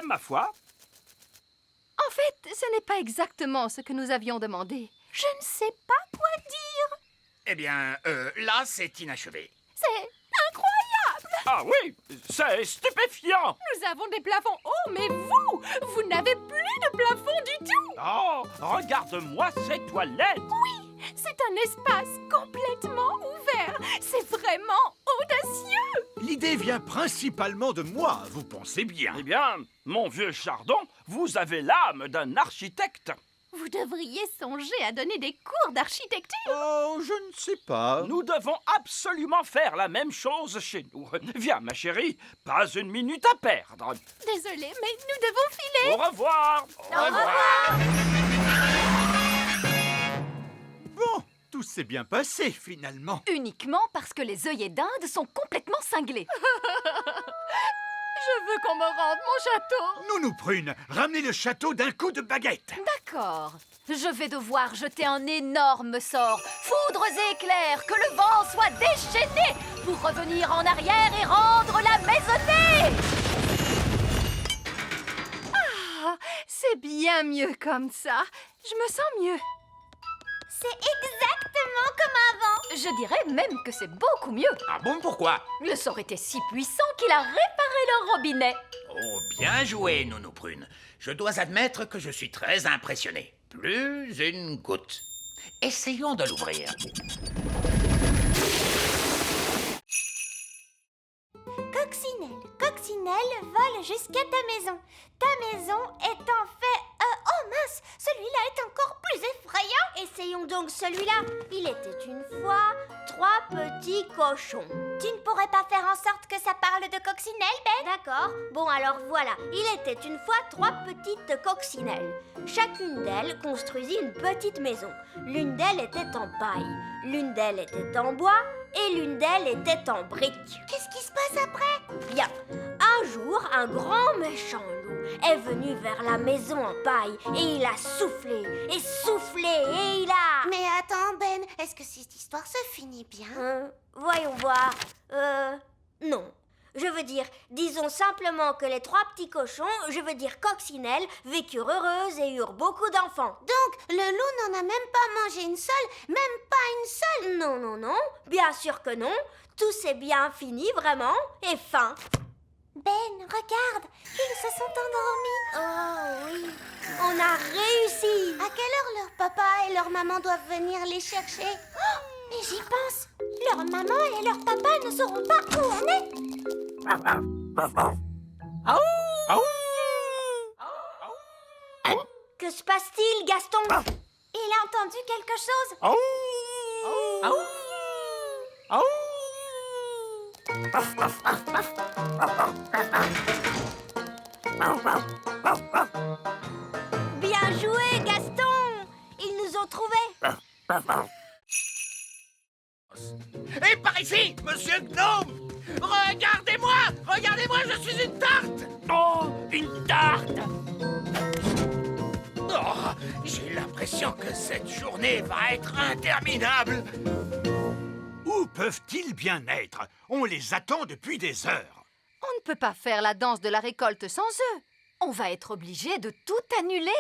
ma foi. En fait, ce n'est pas exactement ce que nous avions demandé. Je ne sais pas quoi dire. Eh bien, là, c'est inachevé. C'est incroyable. Ah oui, c'est stupéfiant. Nous avons des plafonds hauts, mais vous n'avez plus de plafond du tout. Oh, regarde-moi ces toilettes. Oui, c'est un espace complètement ouvert. C'est vraiment audacieux. L'idée vient principalement de moi, vous pensez bien. Eh bien, mon vieux Chardon, vous avez l'âme d'un architecte. Vous devriez songer à donner des cours d'architecture. Oh, je ne sais pas. Nous devons absolument faire la même chose chez nous. Viens, ma chérie, pas une minute à perdre. Désolée, mais nous devons filer. Au revoir. Au revoir. Bon, tout s'est bien passé, finalement. Uniquement parce que les œillets d'Inde sont complètement cinglés. Je veux qu'on me rende mon château. Nounou Prune, ramenez le château d'un coup de baguette. D'accord. Je vais devoir jeter un énorme sort. Foudres et éclairs, que le vent soit déchaîné pour revenir en arrière et rendre la maisonnée. Ah, c'est bien mieux comme ça. Je me sens mieux. C'est exactement comme avant. Je dirais même que c'est beaucoup mieux. Ah bon, pourquoi? Le sort était si puissant qu'il a réparé le robinet. Oh, bien joué, Nounou Prune. Je dois admettre que je suis très impressionné. Plus une goutte. Essayons de l'ouvrir. Coccinelle vole jusqu'à ta maison. Ta maison est en fait... oh mince, celui-là est encore plus effrayant. Essayons donc celui-là. Il était une fois 3 petits cochons. Tu ne pourrais pas faire en sorte que ça parle de coccinelle, Ben? D'accord. Bon, alors voilà. Il était une fois 3 petites coccinelles. Chacune d'elles construisit une petite maison. L'une d'elles était en paille, l'une d'elles était en bois et l'une d'elles était en briques. Qu'est-ce qui se passe après? Bien. Un jour, un grand méchant loup est venu vers la maison en paille et il a soufflé et il a... Mais attends, Ben, est-ce que cette histoire se finit bien? Voyons voir. Non. Je veux dire, disons simplement que les 3 petits cochons, je veux dire coccinelles, vécurent heureuses et eurent beaucoup d'enfants. Donc, le loup n'en a même pas mangé une seule, même pas une seule? Non, non, non, bien sûr que non. Tout s'est bien fini, vraiment, et fin. Ben, regarde, ils se sont endormis. Oh oui, on a réussi. À quelle heure leur papa et leur maman doivent venir les chercher? Oh, mais j'y pense. Leur maman et leur papa ne sauront pas où on est. Que se passe-t-il, Gaston? Il a entendu quelque chose. Bien joué, Gaston. Ils nous ont trouvés. Et par ici, Monsieur Gnome! Regardez-moi! Regardez-moi, je suis une tarte! Oh, une tarte. Oh, j'ai l'impression que cette journée va être interminable. Où peuvent-ils bien être? On les attend depuis des heures. On ne peut pas faire la danse de la récolte sans eux. On va être obligé de tout annuler.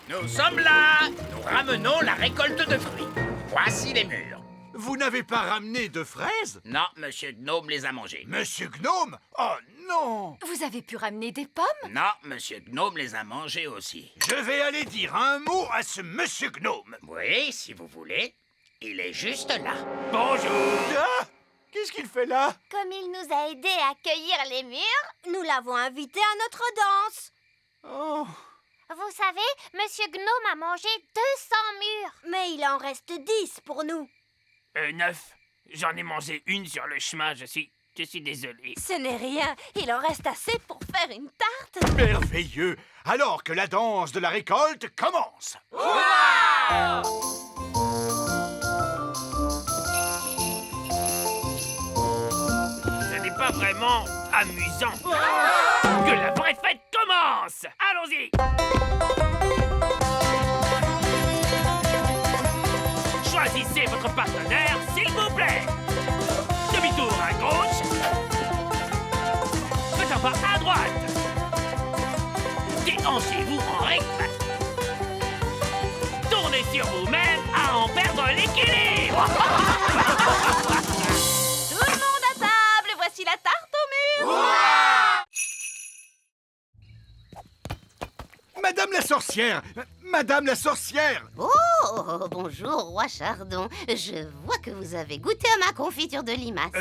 Nous sommes là! Nous ramenons la récolte de fruits. Voici les mûres. Vous n'avez pas ramené de fraises? Non, Monsieur Gnome les a mangées. Monsieur Gnome? Oh non! Vous avez pu ramener des pommes? Non, Monsieur Gnome les a mangées aussi. Je vais aller dire un mot à ce Monsieur Gnome. Oui, si vous voulez. Il est juste là. Bonjour. Ah! Qu'est-ce qu'il fait là? Comme il nous a aidés à cueillir les mûres, Nous l'avons invité à notre danse. Oh! vous savez, Monsieur Gnome a mangé 200 mûres. Mais il en reste 10 pour nous. 9. J'en ai mangé une sur le chemin, je suis désolé. Ce n'est rien. Il en reste assez pour faire une tarte. Merveilleux! Alors que la danse de la récolte commence! Ce n'est pas vraiment amusant. Que la vraie fête commence. Allons-y. Choisissez votre partenaire, s'il vous plaît. Demi-tour à gauche. Faites un pas à droite. droite. Déhanchez-vous en recte. Tournez sur vous-même à en perdre l'équilibre. Tout le monde à table, voici la tarte au mur. Madame la sorcière! Madame la sorcière! Oh, bonjour, roi Chardon. Je vois que vous avez goûté à ma confiture de limace.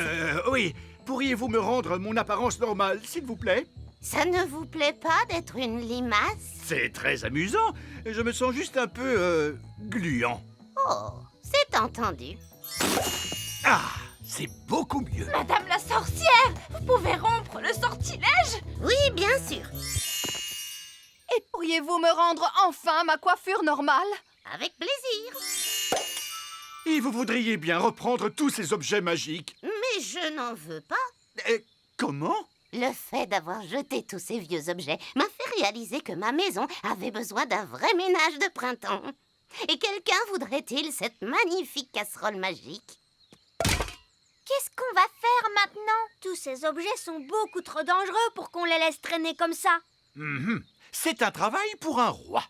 Oui. Pourriez-vous me rendre mon apparence normale, s'il vous plaît? Ça ne vous plaît pas d'être une limace? C'est très amusant. Je me sens juste un peu, gluant. Oh, c'est entendu. Ah, c'est beaucoup mieux. Madame la sorcière, vous pouvez rompre le sortilège? Oui, bien sûr. Et pourriez-vous me rendre enfin ma coiffure normale? Avec plaisir. Et vous voudriez bien reprendre tous ces objets magiques. Mais je n'en veux pas. Comment? Le fait d'avoir jeté tous ces vieux objets m'a fait réaliser que ma maison avait besoin d'un vrai ménage de printemps. Et quelqu'un voudrait-il cette magnifique casserole magique? Qu'est-ce qu'on va faire maintenant? Tous ces objets sont beaucoup trop dangereux pour qu'on les laisse traîner comme ça. C'est un travail pour un roi.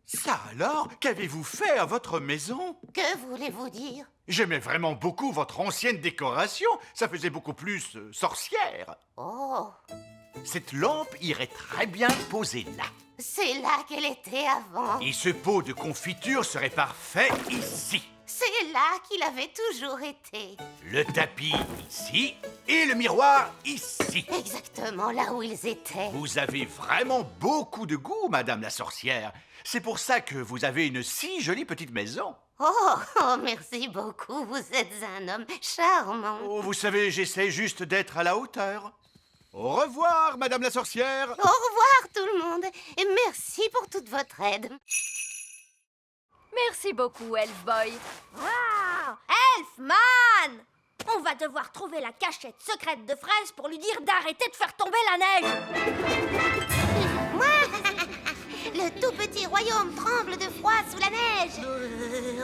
Ça alors, qu'avez-vous fait à votre maison? Que voulez-vous dire? J'aimais vraiment beaucoup votre ancienne décoration. Ça faisait beaucoup plus sorcière. Oh, Cette lampe irait très bien posée là. c'est là qu'elle était avant. Et ce pot de confiture serait parfait ici. C'est là qu'il avait toujours été. Le tapis ici et le miroir ici. Exactement là où ils étaient. Vous avez vraiment beaucoup de goût, Madame la sorcière. C'est pour ça que vous avez une si jolie petite maison. Oh, merci beaucoup. Vous êtes un homme charmant. Oh, vous savez, j'essaie juste d'être à la hauteur. Au revoir, Madame la sorcière. Au revoir tout le monde et merci pour toute votre aide. Merci beaucoup, Elf Boy. Wow! Elfman! On va devoir trouver la cachette secrète de Fraise pour lui dire d'arrêter de faire tomber la neige. Le tout petit royaume tremble de froid sous la neige.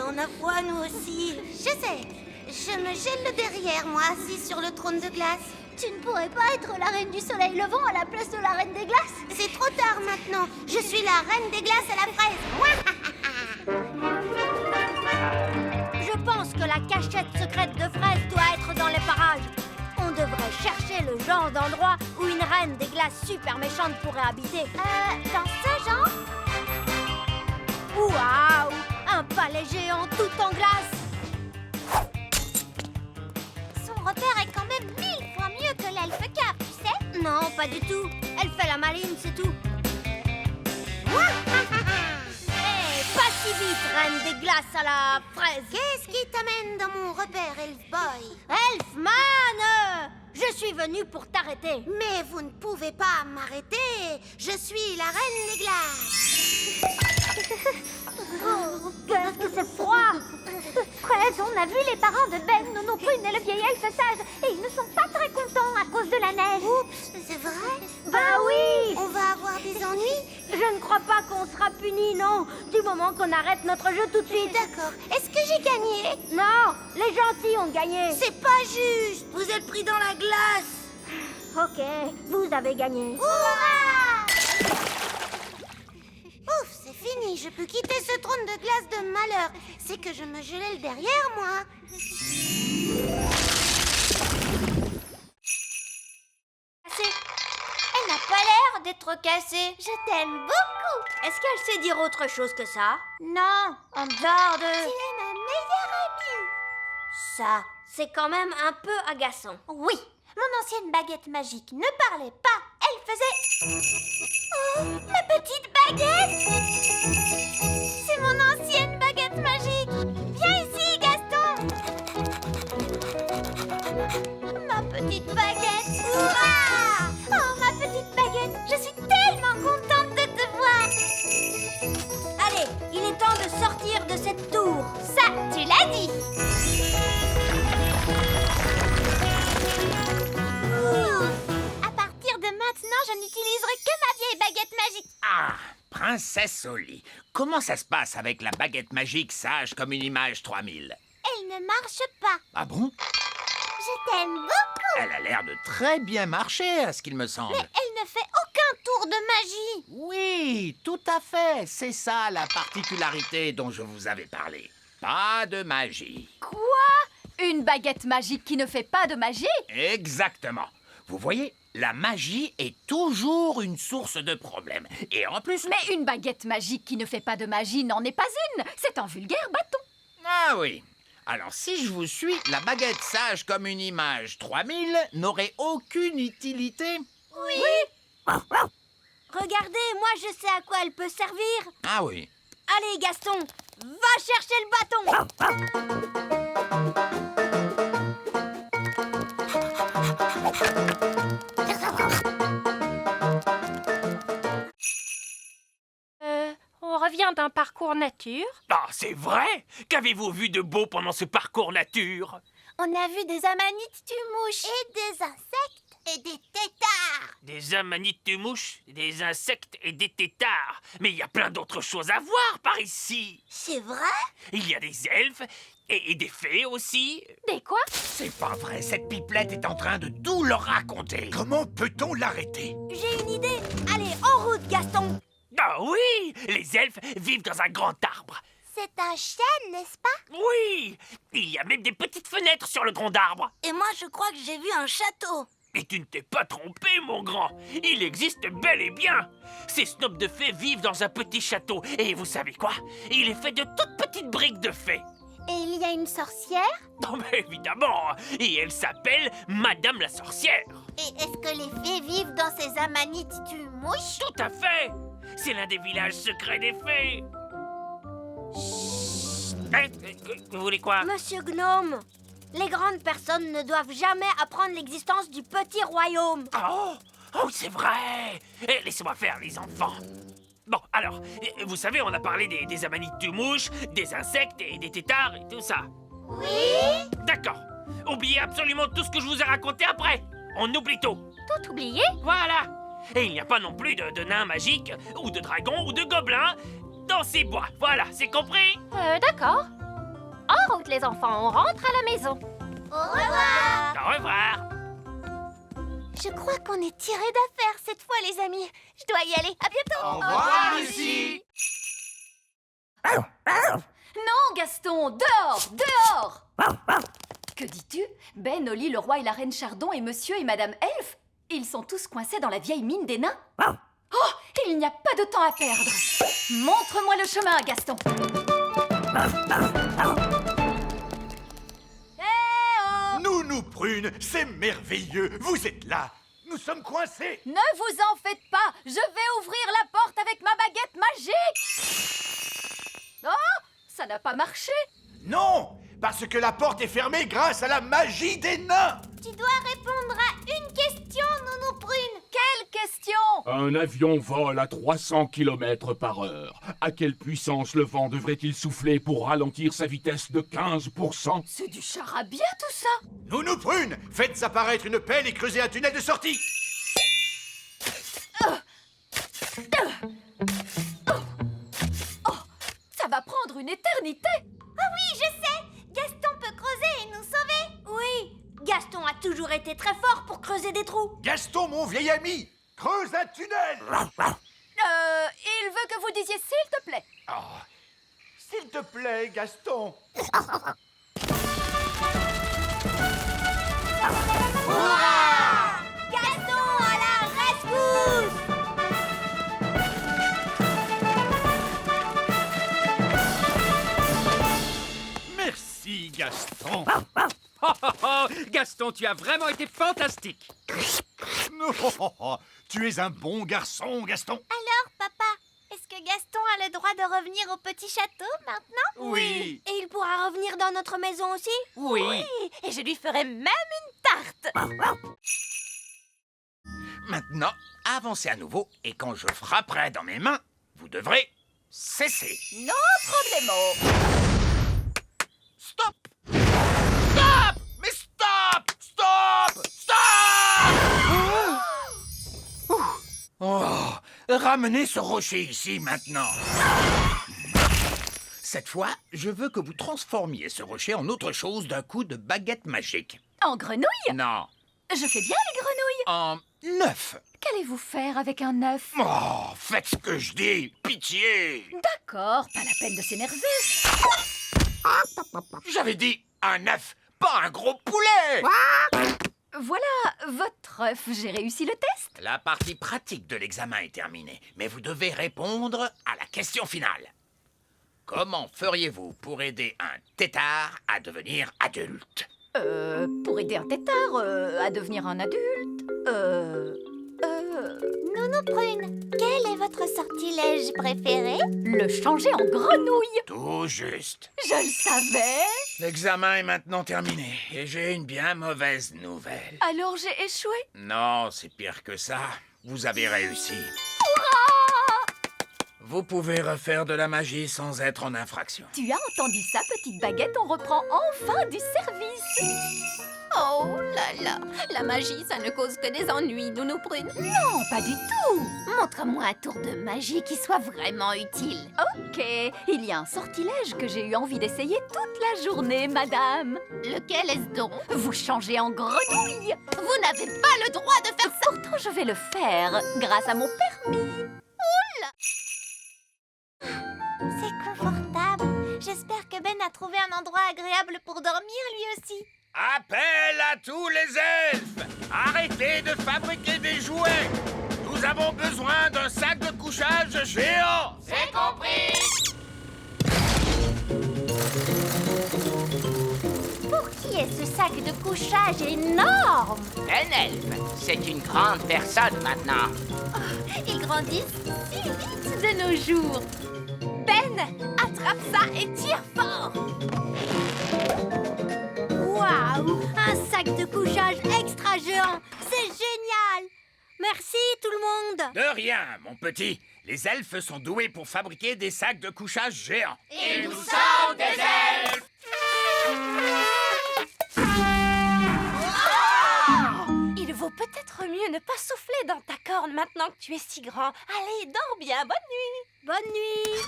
On a froid, nous aussi. Je sais. Je me gèle le derrière, moi, assis sur le trône de glace. Tu ne pourrais pas être la reine du soleil levant à la place de la reine des glaces? C'est trop tard maintenant. Je suis la reine des glaces à la fraise. Je pense que la cachette secrète de Fraise doit être dans les parages. On devrait chercher le genre d'endroit où une reine des glaces super méchante pourrait habiter. Dans ce genre? Waouh! Un palais géant tout en glace! Son repère est quand même 1000 fois mieux que l'elfe cave, tu sais. Non, pas du tout. Elle fait la maline, c'est tout. Hé, pas si vite, reine des glaces à la fraise. Qu'est-ce qui t'amène dans mon repère, Elf Boy? Elfman! Je suis venue pour t'arrêter. Mais vous ne pouvez pas m'arrêter. Je suis la reine des glaces. Oh, qu'est-ce que c'est froid! Fraise, on a vu les parents de Ben, Nono Prune et le vieil elfe sage, et ils ne sont pas très contents à cause de la neige. Oups, c'est vrai? Bah oui! On va avoir des ennuis? Je ne crois pas qu'on sera punis, non, du moment qu'on arrête notre jeu tout de suite. D'accord. Est-ce que j'ai gagné? Non, les gentils ont gagné. C'est pas juste. Vous êtes pris dans la glace. Ok, vous avez gagné. Hurrah! Ouf, c'est fini. Je peux quitter ce trône de glace de malheur. C'est que je me gelais le derrière, moi. Elle n'a pas l'air d'être cassée. Je t'aime beaucoup. Est-ce qu'elle sait dire autre chose que ça? Non, en dehors de... Tu es ma meilleure amie. Ça, c'est quand même un peu agaçant. Oui, mon ancienne baguette magique ne parlait pas. Elle faisait... Oh, ma petite baguette! C'est mon ancienne baguette magique. Viens ici, Gaston. Ma petite baguette. Hurrah! Oh, ma petite baguette, je suis tellement contente de te voir. Allez, il est temps de sortir de cette tour. Ça, tu l'as dit. À partir de maintenant, je n'utiliserai que ma vieille baguette magique. Ah, princesse Oli, comment ça se passe avec la baguette magique sage comme une image 3000? Elle ne marche pas. Ah bon? Je t'aime beaucoup. Elle a l'air de très bien marcher, à ce qu'il me semble. Mais elle ne fait aucun tour de magie. Oui, tout à fait. C'est ça la particularité dont je vous avais parlé. Pas de magie. Quoi? Une baguette magique qui ne fait pas de magie? Exactement. Vous voyez, la magie est toujours une source de problèmes. Et en plus... Mais une baguette magique qui ne fait pas de magie n'en est pas une. C'est un vulgaire bâton. Ah oui. Alors, si je vous suis, la baguette sage comme une image 3000 n'aurait aucune utilité. Oui. Regardez, moi je sais à quoi elle peut servir. Ah oui. Allez, Gaston, va chercher le bâton. On revient d'un parcours nature. Ah, c'est vrai? Qu'avez-vous vu de beau pendant ce parcours nature? On a vu des amanites mouches et des insectes et des têtards. Des amanites de mouches, des insectes et des têtards. Mais il y a plein d'autres choses à voir par ici. C'est vrai? Il y a des elfes et des fées aussi. Des quoi? C'est pas vrai, cette pipelette est en train de tout leur raconter. Comment peut-on l'arrêter? J'ai une idée. Allez, en route, Gaston. Ah oui, les elfes vivent dans un grand arbre. C'est un chêne, n'est-ce pas? Oui, il y a même des petites fenêtres sur le grand arbre. Et moi, je crois que j'ai vu un château. Et tu ne t'es pas trompé, mon grand. Il existe bel et bien. Ces snobs de fées vivent dans un petit château. Et vous savez quoi? Il est fait de toutes petites briques de fées. Et il y a une sorcière? Non, mais évidemment. Et elle s'appelle Madame la sorcière. Et est-ce que les fées vivent dans ces amanites mouches? Tout à fait. C'est l'un des villages secrets des fées. Vous voulez quoi? Monsieur Gnome, les grandes personnes ne doivent jamais apprendre l'existence du petit royaume. Oh, c'est vrai. Laissez-moi faire, les enfants. Bon, alors, vous savez, on a parlé des amanites de mouches, des insectes et des têtards et tout ça. Oui? D'accord. Oubliez absolument tout ce que je vous ai raconté après. On oublie tout. Tout oublié? Voilà. Et il n'y a pas non plus de nains magiques, ou de dragons, ou de gobelins dans ces bois. Voilà, c'est compris? D'accord. En route, les enfants, on rentre à la maison. Au revoir. Au revoir. Je crois qu'on est tiré d'affaire cette fois, les amis. Je dois y aller. À bientôt. Au revoir, Lucie. Non, Gaston, dehors, dehors! Que dis-tu? Ben, Oli, le roi et la reine Chardon et monsieur et madame Elfe, ils sont tous coincés dans la vieille mine des nains. Oh, il n'y a pas de temps à perdre. Montre-moi le chemin, Gaston. Nounou Prune, c'est merveilleux. Vous êtes là. Nous sommes coincés. Ne vous en faites pas, je vais ouvrir la porte avec ma baguette magique. Oh, ça n'a pas marché. Non, parce que la porte est fermée grâce à la magie des nains. Tu dois répondre à une question, Nounou Prune. Quelle question? Un avion vole à 300 km/h. À quelle puissance le vent devrait-il souffler pour ralentir sa vitesse de 15%? C'est du charabia tout ça. Nounou Prune, faites apparaître une pelle et creusez un tunnel de sortie. Ça va prendre une éternité. Ah oui, je sais. Gaston peut creuser et nous sauver. Oui. Gaston a toujours été très fort pour creuser des trous. Gaston, mon vieil ami, creuse un tunnel. Il veut que vous disiez s'il te plaît. Oh, s'il te plaît, Gaston. Hurrah! Gaston à la rescousse! Merci, Gaston. Gaston, tu as vraiment été fantastique. Non, tu es un bon garçon, Gaston. Alors, papa, est-ce que Gaston a le droit de revenir au petit château maintenant? Oui. Et il pourra revenir dans notre maison aussi? Oui. Et je lui ferai même une tarte. Maintenant, avancez à nouveau et quand je frapperai dans mes mains, vous devrez cesser. No problemo. Stop! Stop! Mais stop! Stop! Stop! Oh, ramenez ce rocher ici maintenant. Cette fois, je veux que vous transformiez ce rocher en autre chose d'un coup de baguette magique. En grenouille? Non, Je fais bien les grenouilles. en 9. Qu'allez-vous faire avec un œuf? Oh, faites ce que je dis, pitié. D'accord, pas la peine de s'énerver. J'avais dit un œuf, pas un gros poulet. Voilà, votre œuf, j'ai réussi le test. La partie pratique de l'examen est terminée, mais vous devez répondre à la question finale. Comment feriez-vous pour aider un tétard à devenir adulte? Pour aider un tétard à devenir un adulte, Nounou Prune, quel est votre sortilège préféré? le changer en grenouille. Tout juste. Je le savais. L'examen est maintenant terminé et j'ai une bien mauvaise nouvelle. Alors j'ai échoué. Non, c'est pire que ça. Vous avez réussi. Vous pouvez refaire de la magie sans être en infraction. Tu as entendu ça, petite baguette? On reprend enfin du service. Oh là là, la magie, ça ne cause que des ennuis, Nounou Prune. Non, pas du tout. Montre-moi un tour de magie qui soit vraiment utile. Ok, il y a un sortilège que j'ai eu envie d'essayer toute la journée, madame. Lequel est-ce donc? Vous changez en grenouille. Vous n'avez pas le droit de faire ça. Pourtant, je vais le faire grâce à mon permis. C'est confortable. J'espère que Ben a trouvé un endroit agréable pour dormir lui aussi. Appel à tous les elfes! Arrêtez de fabriquer des jouets! Nous avons besoin d'un sac de couchage géant! C'est compris. Pour qui est ce sac de couchage énorme? Un elfe, c'est une grande personne maintenant. Ils grandissent si vite de nos jours. Ben, attrape ça et tire fort. Waouh! Un sac de couchage extra géant! C'est génial! Merci tout le monde! De rien, mon petit. Les elfes sont doués pour fabriquer des sacs de couchage géants. Et nous sommes des elfes. Il vaut peut-être mieux ne pas souffler dans ta corne maintenant que tu es si grand. Allez, dors bien, bonne nuit. Bonne nuit!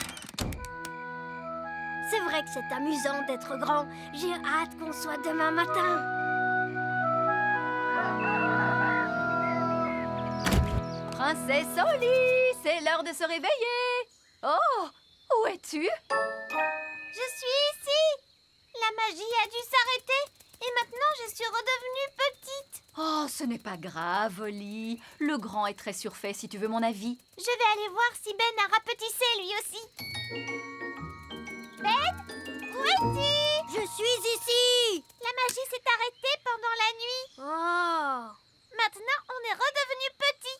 C'est vrai que c'est amusant d'être grand. J'ai hâte qu'on soit demain matin. Princesse Oli, c'est l'heure de se réveiller. Oh, où es-tu? Je suis ici! La magie a dû s'arrêter et maintenant je suis redevenue petite. Oh, ce n'est pas grave, Oli. Le grand est très surfait, si tu veux mon avis. Je vais aller voir si Ben a rapetissé lui aussi. Ben, où es-tu? Je suis ici. La magie s'est arrêtée pendant la nuit. Oh. Maintenant, on est redevenu petit.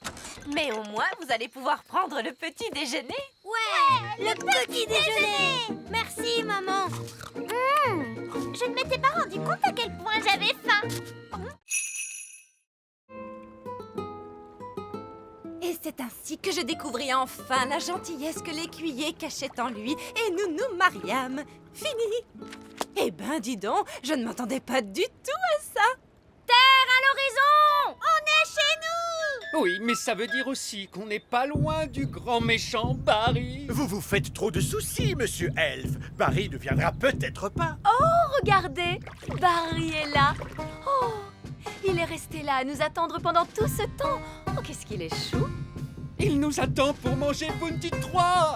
Mais au moins, vous allez pouvoir prendre le petit déjeuner. Ouais, le petit déjeuner. Merci, maman. Je ne m'étais pas rendu compte à quel point j'avais faim. Et c'est ainsi que je découvris enfin la gentillesse que l'écuyer cachait en lui et nous nous mariâmes. Fini. Eh ben, dis donc, je ne m'attendais pas du tout à ça. Terre à l'horizon! On est chez nous! Oui, mais ça veut dire aussi qu'on n'est pas loin du grand méchant Barry. Vous vous faites trop de soucis, monsieur Elfe. Barry ne viendra peut-être pas. Regardez, Barry est là. Oh, il est resté là à nous attendre pendant tout ce temps. Oh, qu'est-ce qu'il est chou. Il nous attend pour manger Bounty 3.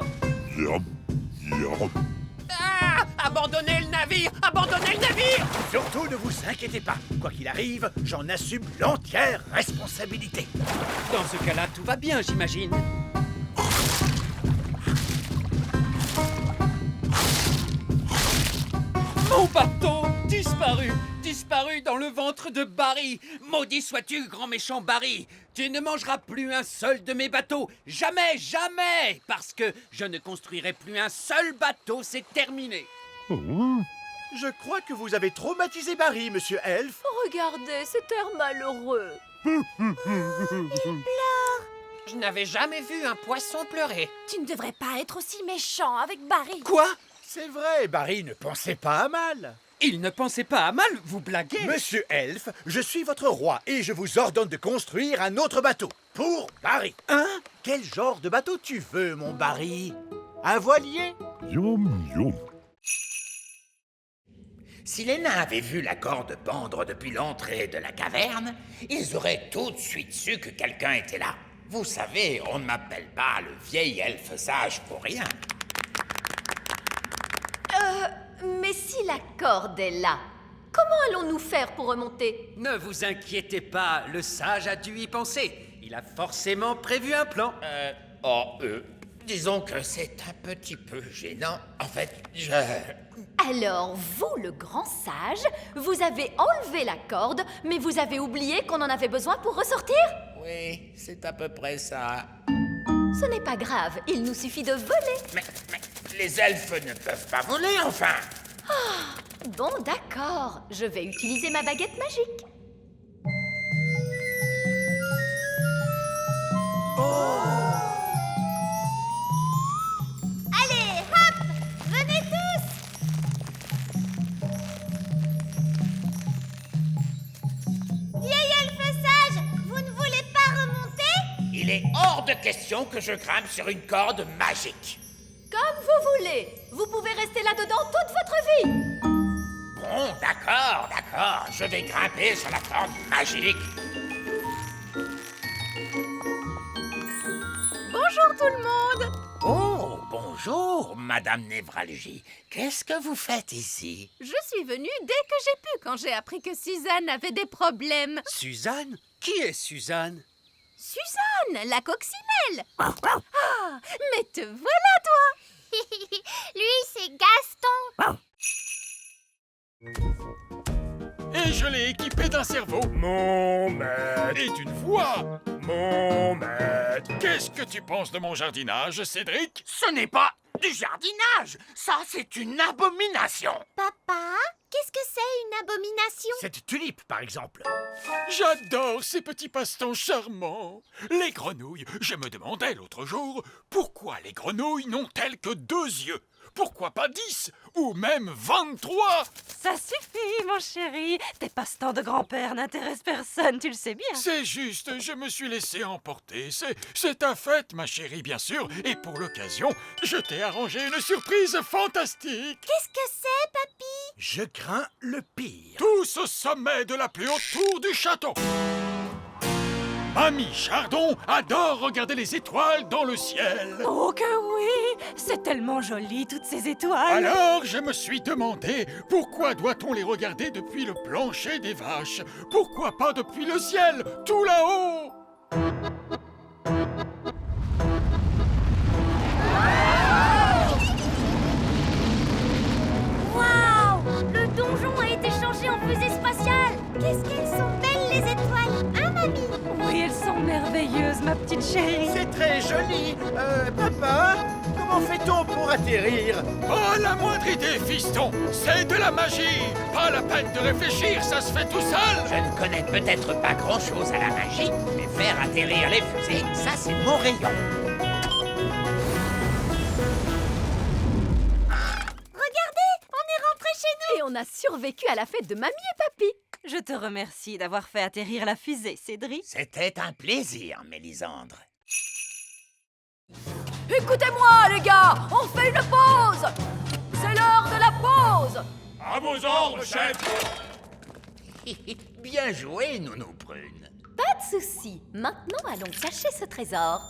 Ah! Abandonnez le navire! Abandonnez le navire! Surtout ne vous inquiétez pas. Quoi qu'il arrive, j'en assume l'entière responsabilité. Dans ce cas-là, tout va bien, j'imagine. Mon bateau disparu! Disparu dans le ventre de Barry! Maudit sois-tu, grand méchant Barry! Tu ne mangeras plus un seul de mes bateaux! Jamais, jamais! Parce que je ne construirai plus un seul bateau, c'est terminé! Je crois que vous avez traumatisé Barry, monsieur Elfe. Regardez cet air malheureux. Je n'avais jamais vu un poisson pleurer. Tu ne devrais pas être aussi méchant avec Barry. Quoi? C'est vrai, Barry ne pensait pas à mal. Il ne pensait pas à mal, vous blaguez? Monsieur Elfe, je suis votre roi et je vous ordonne de construire un autre bateau. Pour Barry. Hein? Quel genre de bateau tu veux, mon Barry? Un voilier? Si les nains avaient vu la corde pendre depuis l'entrée de la caverne, ils auraient tout de suite su que quelqu'un était là. Vous savez, on ne m'appelle pas le vieil elfe sage pour rien. Mais si la corde est là, comment allons-nous faire pour remonter? Ne vous inquiétez pas, le sage a dû y penser. Il a forcément prévu un plan. Disons que c'est un petit peu gênant. En fait, Alors, vous, le grand sage, vous avez enlevé la corde, mais vous avez oublié qu'on en avait besoin pour ressortir? Oui, c'est à peu près ça. Ce n'est pas grave, il nous suffit de voler. Mais les elfes ne peuvent pas voler, enfin. Bon, d'accord, je vais utiliser ma baguette magique. Allez, hop! Venez tous! Vieil elfe sage, vous ne voulez pas remonter? Il est hors de question que je grimpe sur une corde magique. Comme vous voulez. Vous pouvez rester là-dedans toute votre vie. Bon, d'accord. Je vais grimper sur la corde magique. Bonjour tout le monde. Oh, bonjour, Madame Névralgie. Qu'est-ce que vous faites ici? Je suis venue dès que j'ai pu quand j'ai appris que Suzanne avait des problèmes. Suzanne? Qui est Suzanne? Suzanne, la coccinelle. Ah, mais te voilà toi. Lui, c'est Gaston. Et je l'ai équipé d'un cerveau. Mon maître. Et d'une voix. Mon maître. Qu'est-ce que tu penses de mon jardinage, Cédric? Ce n'est pas du jardinage. Ça, c'est une abomination. Papa, qu'est-ce que c'est une abomination? Cette tulipe, par exemple. J'adore ces petits passe-temps charmants. Les grenouilles. Je me demandais l'autre jour, pourquoi les grenouilles n'ont-elles que 2 yeux? Pourquoi pas 10 ou même 23? Ça suffit, mon chéri. Tes passe-temps de grand-père n'intéressent personne, tu le sais bien. C'est juste, je me suis laissé emporter. C'est ta fête, ma chérie, bien sûr. Et pour l'occasion, je t'ai arrangé une surprise fantastique. Qu'est-ce que c'est, papy? Je crains le pire. Tous au sommet de la plus haute tour du château. Mamie Chardon adore regarder les étoiles dans le ciel. Oh que oui. C'est tellement joli, toutes ces étoiles. Alors, je me suis demandé, pourquoi doit-on les regarder depuis le plancher des vaches? Pourquoi pas depuis le ciel, tout là-haut? Waouh! Le donjon a été changé en fusée spatiale. Qu'est-ce qu'elles sont belles, les étoiles, hein, mamie? Oui, elles sont merveilleuses, ma petite chérie. C'est très joli. Papa, comment fait-on pour atterrir? Pas la moindre idée, fiston. C'est de la magie. Pas la peine de réfléchir, ça se fait tout seul. Je ne connais peut-être pas grand-chose à la magie, mais faire atterrir les fusées, ça c'est mon rayon. Regardez, on est rentré chez nous. Et on a survécu à la fête de mamie et papy. Je te remercie d'avoir fait atterrir la fusée, Cédric. C'était un plaisir, Mélisandre. Écoutez-moi, les gars, on fait une pause. C'est l'heure de la pause. À vos ordres, chef. Bien joué, Nounou Prune. Pas de souci. Maintenant, allons cacher ce trésor.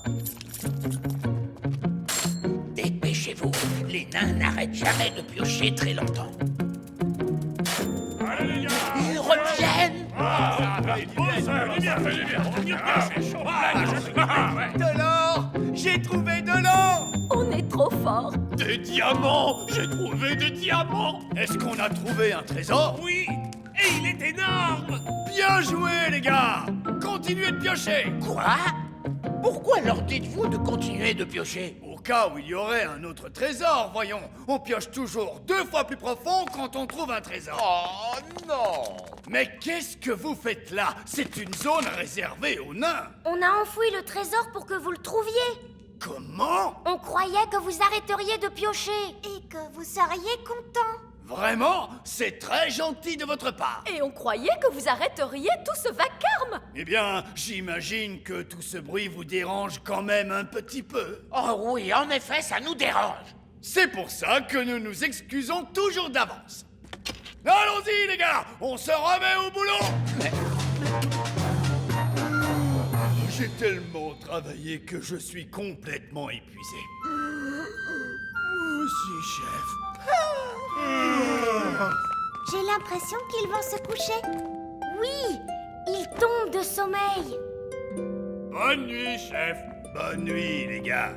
Dépêchez-vous, les nains n'arrêtent jamais de piocher très longtemps. Allez, les gars. Ils reviennent. De l'or! J'ai trouvé de l'or! On est trop fort. Des diamants. J'ai trouvé des diamants. Est-ce qu'on a trouvé un trésor? Oui. Et il est énorme. Bien joué, les gars! Continuez de piocher! Quoi? Pourquoi leur dites-vous de continuer de piocher? Au cas où il y aurait un autre trésor, voyons. On pioche toujours 2 fois plus profond quand on trouve un trésor. Oh non! Mais qu'est-ce que vous faites là? C'est une zone réservée aux nains. On a enfoui le trésor pour que vous le trouviez. Comment? On croyait que vous arrêteriez de piocher. Et que vous seriez content. Vraiment? C'est très gentil de votre part. Et on croyait que vous arrêteriez tout ce vacarme. Eh bien, j'imagine que tout ce bruit vous dérange quand même un petit peu. Oh oui, en effet, ça nous dérange. C'est pour ça que nous nous excusons toujours d'avance. Allons-y, les gars, on se remet au boulot. J'ai tellement travaillé que je suis complètement épuisé. Moi aussi, chef. J'ai l'impression qu'ils vont se coucher. Oui, ils tombent de sommeil. Bonne nuit, chef. Bonne nuit, les gars.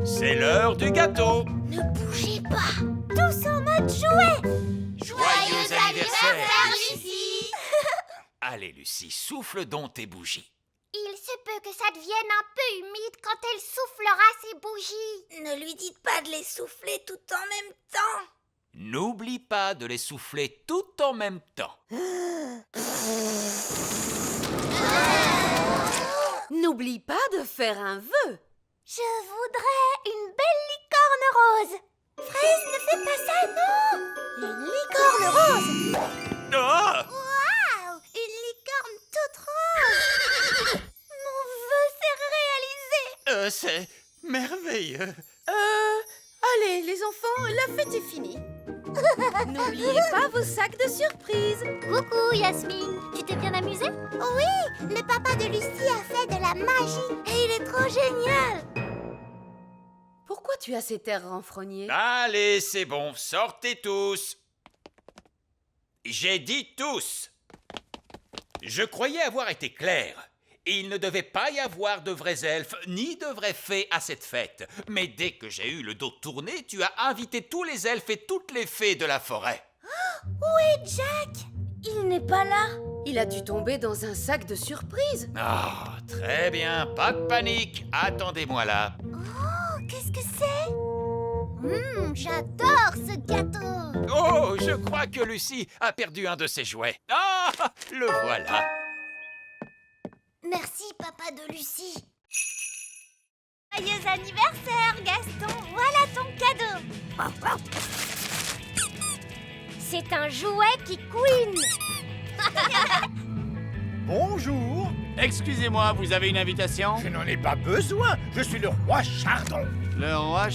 C'est l'heure du gâteau. Ne bougez pas. Tous en mode jouet. Joyeux anniversaire, Lucie. Allez, Lucie, souffle donc tes bougies. Il se peut que ça devienne un peu humide quand elle soufflera ses bougies. Ne lui dites pas de les souffler tout en même temps. N'oublie pas de les souffler tout en même temps. N'oublie pas de faire un vœu. Je voudrais une belle licorne rose. Fraise, ne fais pas ça, non. Une licorne rose. Oh! Waouh, une licorne toute rose. Mon vœu s'est réalisé. C'est merveilleux. Allez, les enfants, la fête est finie. N'oubliez pas vos sacs de surprise. Coucou Yasmine, tu t'es bien amusée? Oui, le papa de Lucie a fait de la magie et il est trop génial. Pourquoi tu as cet air renfrogné? Allez, c'est bon, sortez tous. J'ai dit tous. Je croyais avoir été clair. Il ne devait pas y avoir de vrais elfes ni de vraies fées à cette fête. Mais dès que j'ai eu le dos tourné, tu as invité tous les elfes et toutes les fées de la forêt. Où est Jack? Il n'est pas là. Il a dû tomber dans un sac de surprise. Ah, très bien, pas de panique. Attendez-moi là. Oh, qu'est-ce que c'est? J'adore ce gâteau. Oh, je crois que Lucie a perdu un de ses jouets. Ah, le voilà. Merci, papa de Lucie. Joyeux anniversaire, Gaston. Voilà ton cadeau. C'est un jouet qui couine. Bonjour. Excusez-moi, vous avez une invitation? Je n'en ai pas besoin. Je suis le roi Chardon. Le roi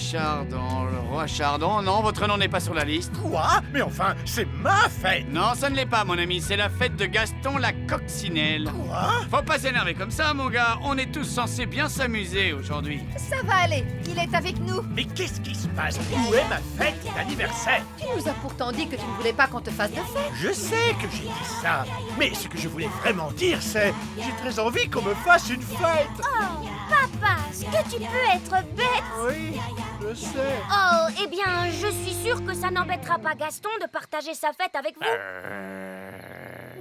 Chardon, non, votre nom n'est pas sur la liste. Quoi? Mais enfin, c'est ma fête. Non, ça ne l'est pas, mon ami, c'est la fête de Gaston la coccinelle. Quoi? Faut pas s'énerver comme ça, mon gars, on est tous censés bien s'amuser aujourd'hui. Ça va aller, il est avec nous. Mais qu'est-ce qui se passe? Où est ma fête d'anniversaire? Tu nous as pourtant dit que tu ne voulais pas qu'on te fasse de fête. Je sais que j'ai dit ça, mais ce que je voulais vraiment dire, c'est... J'ai très envie qu'on me fasse une fête. Oh, papa, est-ce que tu peux être bête? Oui, je sais. Oh, eh bien, je suis sûre que ça n'embêtera pas Gaston de partager sa fête avec vous.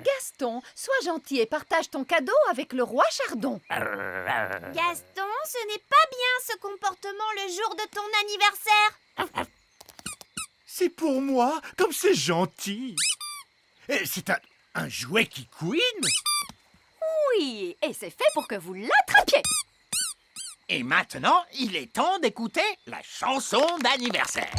Gaston, sois gentil et partage ton cadeau avec le roi Chardon. Gaston, ce n'est pas bien ce comportement le jour de ton anniversaire. C'est pour moi, comme c'est gentil. Et c'est un jouet qui couine? Oui, et c'est fait pour que vous l'attrapiez. Et maintenant, il est temps d'écouter la chanson d'anniversaire.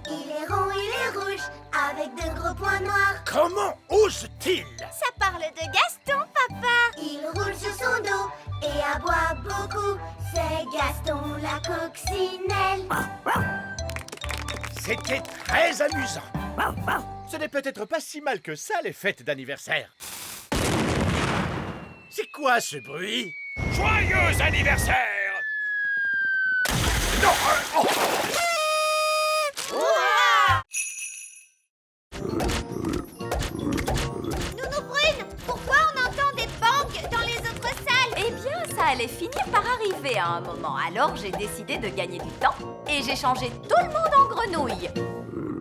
Il est rond, il est rouge, avec de gros points noirs. Comment ose-t-il? Ça parle de Gaston, papa. Il roule sur son dos et aboie beaucoup. C'est Gaston la coccinelle. C'était très amusant. Ce n'est peut-être pas si mal que ça, les fêtes d'anniversaire. C'est quoi ce bruit? Joyeux anniversaire! Non, Nounou Brune, pourquoi on entend des bangs dans les autres salles? Eh bien, ça allait finir par arriver à un moment. Alors, j'ai décidé de gagner du temps et j'ai changé tout le monde en grenouille.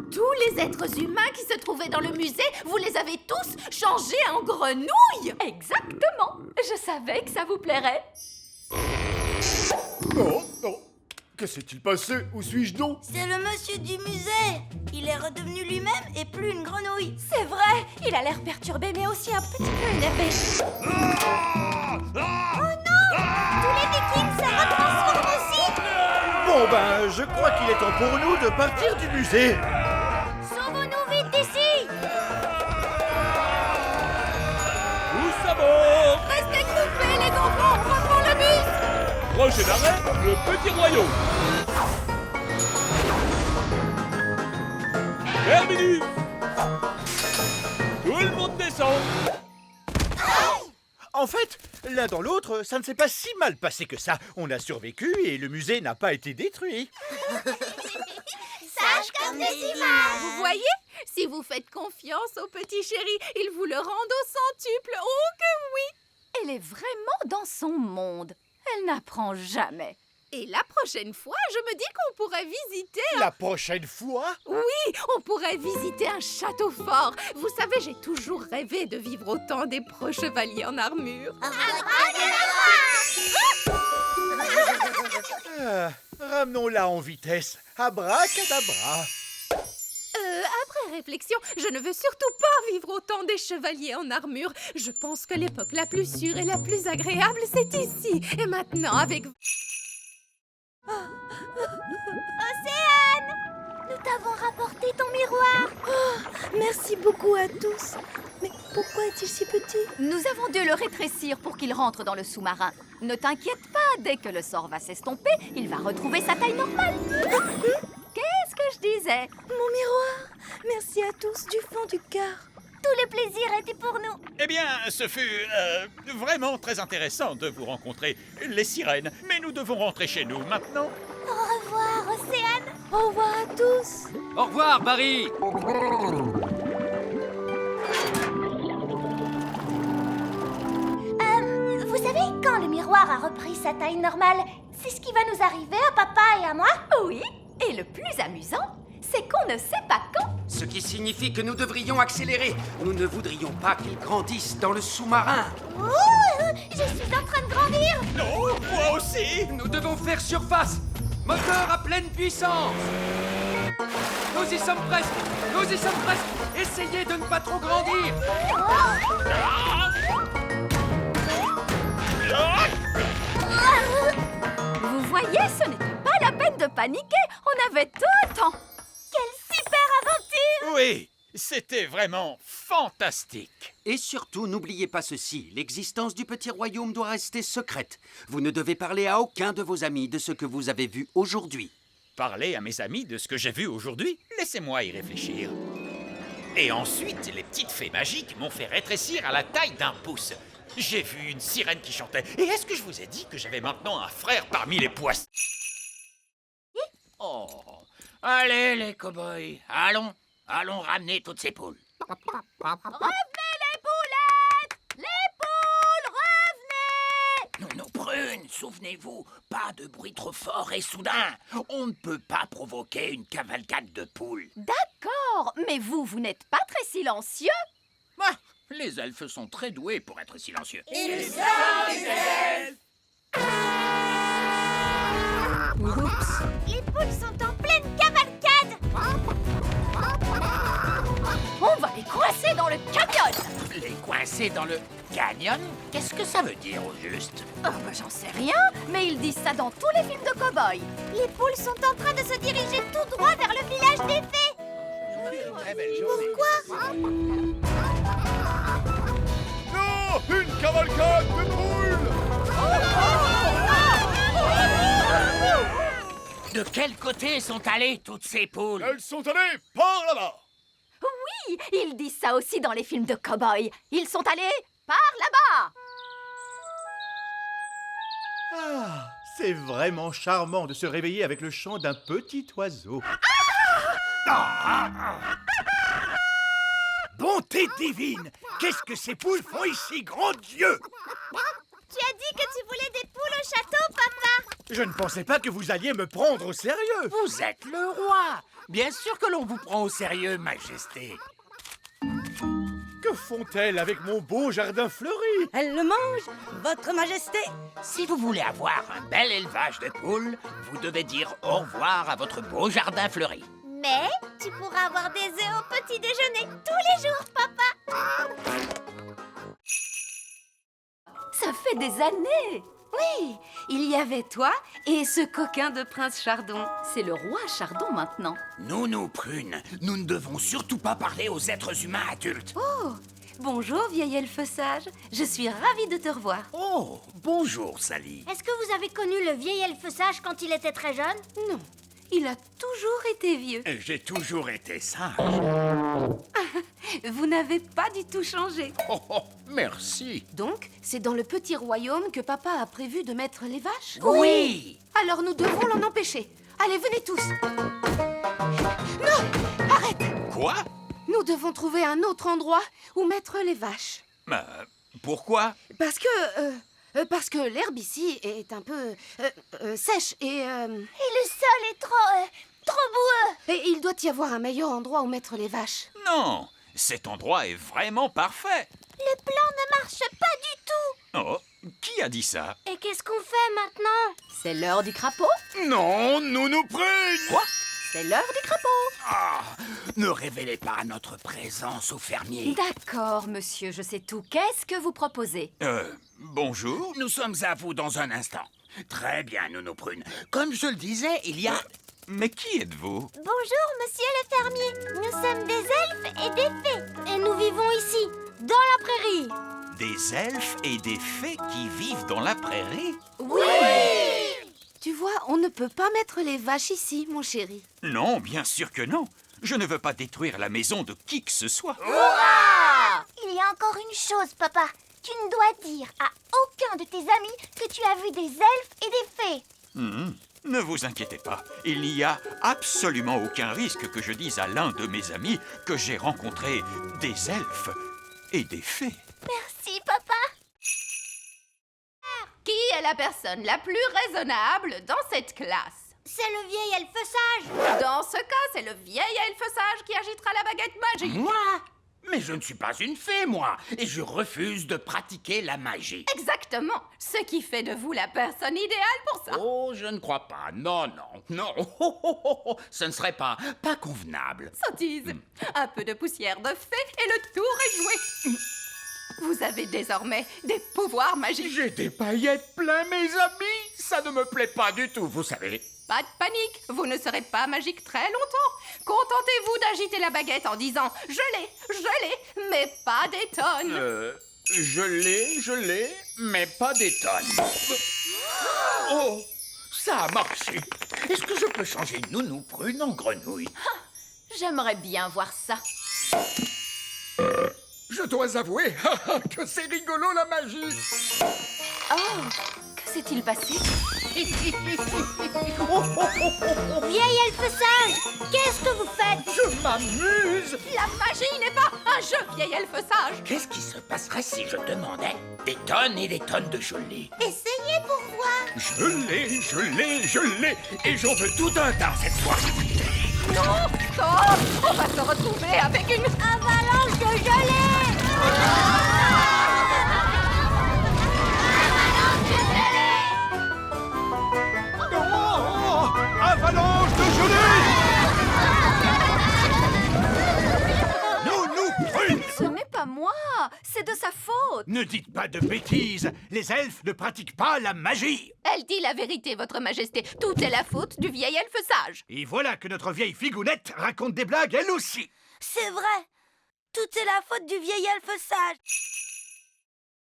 Tous les êtres humains qui se trouvaient dans le musée, vous les avez tous changés en grenouilles. Exactement. Je savais que ça vous plairait. Oh, oh. Que s'est-il passé? Où suis-je donc? C'est le monsieur du musée. Il est redevenu lui-même et plus une grenouille. C'est vrai, il a l'air perturbé mais aussi un petit peu énervé. Oh non! Tous les Vikings se retransforment aussi. Bon ben, je crois qu'il est temps pour nous de partir du musée. Sauvons-nous vite d'ici. Tous à bord! Restez groupés les enfants, on va prendre le bus. plancher d'arrêt, le petit royaume. Terminus. Tout le monde descend. En fait, l'un dans l'autre, ça ne s'est pas si mal passé que ça. On a survécu et le musée n'a pas été détruit. Sage comme des images. Vous voyez? Si vous faites confiance au petit chéri, il vous le rend au centuple. Oh que oui! Elle est vraiment dans son monde. Elle n'apprend jamais. Et la prochaine fois, je me dis qu'on pourrait visiter La prochaine fois? Oui, on pourrait visiter un château fort. Vous savez, j'ai toujours rêvé de vivre au temps des pro chevaliers en armure. Ramenons-la en vitesse. Abracadabra. Après réflexion, je ne veux surtout pas vivre au temps des chevaliers en armure. Je pense que l'époque la plus sûre et la plus agréable, c'est ici. Et maintenant, avec... Océane! Nous t'avons rapporté ton miroir. Merci beaucoup à tous. Mais pourquoi est-il si petit? Nous avons dû le rétrécir pour qu'il rentre dans le sous-marin. Ne t'inquiète pas, dès que le sort va s'estomper, il va retrouver sa taille normale. Qu'est-ce que je disais? Mon miroir. Merci à tous du fond du cœur. Tout le plaisir était pour nous. Eh bien, ce fut vraiment très intéressant de vous rencontrer, les sirènes. Mais nous devons rentrer chez nous maintenant. Au revoir, Océane. Au revoir à tous. Au revoir, Barry. Vous savez, quand le miroir a repris sa taille normale, c'est ce qui va nous arriver à papa et à moi? Oui, et le plus amusant, c'est qu'on ne sait pas quand. Ce qui signifie que nous devrions accélérer. Nous ne voudrions pas qu'ils grandissent dans le sous-marin. Je suis en train de grandir. Non, moi aussi. Nous devons faire surface. Moteur à pleine puissance. Nous y sommes presque. Nous y sommes presque. Essayez de ne pas trop grandir. Vous voyez, ce n'était pas la peine de paniquer. On avait tout le temps. Quelle super aventure! Oui, c'était vraiment fantastique. Et surtout, n'oubliez pas ceci. L'existence du petit royaume doit rester secrète. Vous ne devez parler à aucun de vos amis de ce que vous avez vu aujourd'hui. Parler à mes amis de ce que j'ai vu aujourd'hui? Laissez-moi y réfléchir. Et ensuite, les petites fées magiques m'ont fait rétrécir à la taille d'un pouce. J'ai vu une sirène qui chantait. Et est-ce que je vous ai dit que j'avais maintenant un frère parmi les poissons? Oh, allez les cow-boys, allons ramener toutes ces poules. Revenez les poulettes! Les poules, revenez! Non, Prune, souvenez-vous, pas de bruit trop fort et soudain. On ne peut pas provoquer une cavalcade de poules. D'accord, mais vous n'êtes pas très silencieux. Ah, les elfes sont très doués pour être silencieux. Ils sont des elfes! Oups. Les poules sont en pleine cavalcade! On va les coincer dans le canyon. Les coincer dans le canyon? Qu'est-ce que ça veut dire au juste? Oh, j'en sais rien, mais ils disent ça dans tous les films de cow-boys. Les poules sont en train de se diriger tout droit vers le village des fées! Pourquoi? Non, une cavalcade de poules. De quel côté sont allées toutes ces poules? Elles sont allées par là-bas. Oui, ils disent ça aussi dans les films de cow-boys. Ils sont allés par là-bas. Ah, c'est vraiment charmant de se réveiller avec le chant d'un petit oiseau. Bonté divine! Qu'est-ce que ces poules font ici, grand Dieu? Tu as dit que tu voulais des poules au château, papa! Je ne pensais pas que vous alliez me prendre au sérieux. Vous êtes le roi. Bien sûr que l'on vous prend au sérieux, Majesté. Que font-elles avec mon beau jardin fleuri? Elle le mange, votre majesté. Si vous voulez avoir un bel élevage de poules, vous devez dire au revoir à votre beau jardin fleuri. Mais tu pourras avoir des œufs au petit déjeuner tous les jours, papa! Ça fait des années. Oui, il y avait toi et ce coquin de prince Chardon. C'est le roi Chardon maintenant. Nous, Prune, nous ne devons surtout pas parler aux êtres humains adultes. Oh, Bonjour, vieil elfe sage. Je suis ravie de te revoir. Oh, bonjour, Sally. Est-ce que vous avez connu le vieil elfe sage quand il était très jeune? Non, il a toujours été vieux. J'ai toujours été sage. Vous n'avez pas du tout changé. Oh, oh, merci. Donc, c'est dans le petit royaume que papa a prévu de mettre les vaches? Oui. Alors nous devons l'en empêcher. Allez, venez tous. Non! Arrête! Quoi? Nous devons trouver un autre endroit où mettre les vaches. Pourquoi? Parce que l'herbe ici est un peu sèche et le sol est trop boueux. Et il doit y avoir un meilleur endroit où mettre les vaches. Non, cet endroit est vraiment parfait. Le plan ne marche pas du tout. Oh, qui a dit ça? Et qu'est-ce qu'on fait maintenant? C'est l'heure du crapaud. Non, nous prune. Quoi? C'est l'heure du crapaud. Ah, ne révélez pas notre présence au fermier. D'accord, monsieur, je sais tout. Qu'est-ce que vous proposez? Bonjour. Nous sommes à vous dans un instant. Très bien, Nounou Prune. Comme je le disais, il y a... Mais qui êtes-vous? Bonjour, monsieur le fermier. Nous sommes des elfes et des fées. Et nous vivons ici, dans la prairie. Des elfes et des fées qui vivent dans la prairie? Oui! Tu vois, on ne peut pas mettre les vaches ici, mon chéri. Non, bien sûr que non. Je ne veux pas détruire la maison de qui que ce soit. Il y a encore une chose, papa. Tu ne dois dire à aucun de tes amis que tu as vu des elfes et des fées. Ne vous inquiétez pas. Il n'y a absolument aucun risque que je dise à l'un de mes amis que j'ai rencontré des elfes et des fées. Merci, papa. Qui est la personne la plus raisonnable dans cette classe? C'est le vieil elfe sage. Dans ce cas, c'est le vieil elfe sage qui agitera la baguette magique. Moi? Mais je ne suis pas une fée, moi, et je refuse de pratiquer la magie. Exactement. Ce qui fait de vous la personne idéale pour ça. Oh, je ne crois pas. Non. Ce ne serait pas convenable. Sottise. Un peu de poussière de fée et le tour est joué. Vous avez désormais des pouvoirs magiques. J'ai des paillettes plein, mes amis. Ça ne me plaît pas du tout, vous savez. Pas de panique, vous ne serez pas magique très longtemps. Contentez-vous d'agiter la baguette en disant « Je l'ai, mais pas des tonnes ». Je l'ai, mais pas des tonnes. Oh, ça a marché. Est-ce que je peux changer Nounou Prune en grenouille? J'aimerais bien voir ça. Je dois avouer que c'est rigolo la magie. Oh, que s'est-il passé? Vieil elfe sage, qu'est-ce que vous faites? Je m'amuse. La magie n'est pas un jeu, vieil elfe sage. Qu'est-ce qui se passerait si je demandais des tonnes et des tonnes de gelée? Essayez pour voir. Je l'ai. Et j'en veux tout un tas cette fois. Non, stop. On va se retrouver avec une avalanche de gelée. Avalanche de gelée! Nounou Prune! Ce n'est pas moi, c'est de sa faute. Ne dites pas de bêtises. Les elfes ne pratiquent pas la magie. Elle dit la vérité, votre majesté. Tout est la faute du vieil elfe sage. Et voilà que notre vieille figounette raconte des blagues elle aussi. C'est vrai. Tout est la faute du vieil elfe sage.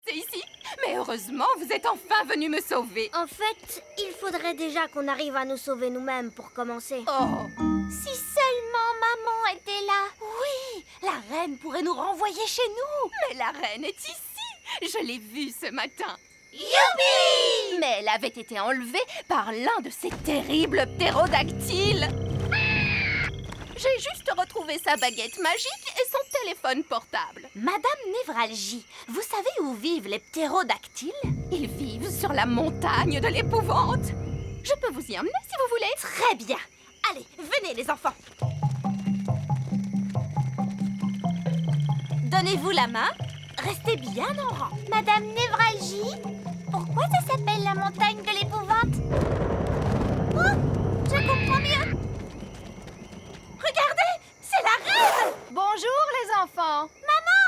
C'est ici. Mais heureusement, vous êtes enfin venu me sauver. En fait, il faudrait déjà qu'on arrive à nous sauver nous-mêmes pour commencer. Oh. Si seulement maman était là. Oui, la reine pourrait nous renvoyer chez nous. Mais la reine est ici. Je l'ai vue ce matin. Youpi! Mais elle avait été enlevée par l'un de ces terribles ptérodactyles. J'ai juste retrouvé sa baguette magique et son téléphone portable. Madame Névralgie, vous savez où vivent les ptérodactyles? Ils vivent sur la montagne de l'épouvante. Je peux vous y emmener si vous voulez. Très bien. Allez, venez les enfants. Donnez-vous la main. Restez bien en rang. Madame Névralgie, pourquoi ça s'appelle la montagne de l'épouvante? Oh, je comprends mieux. Regardez, c'est la reine! Bonjour les enfants. Maman,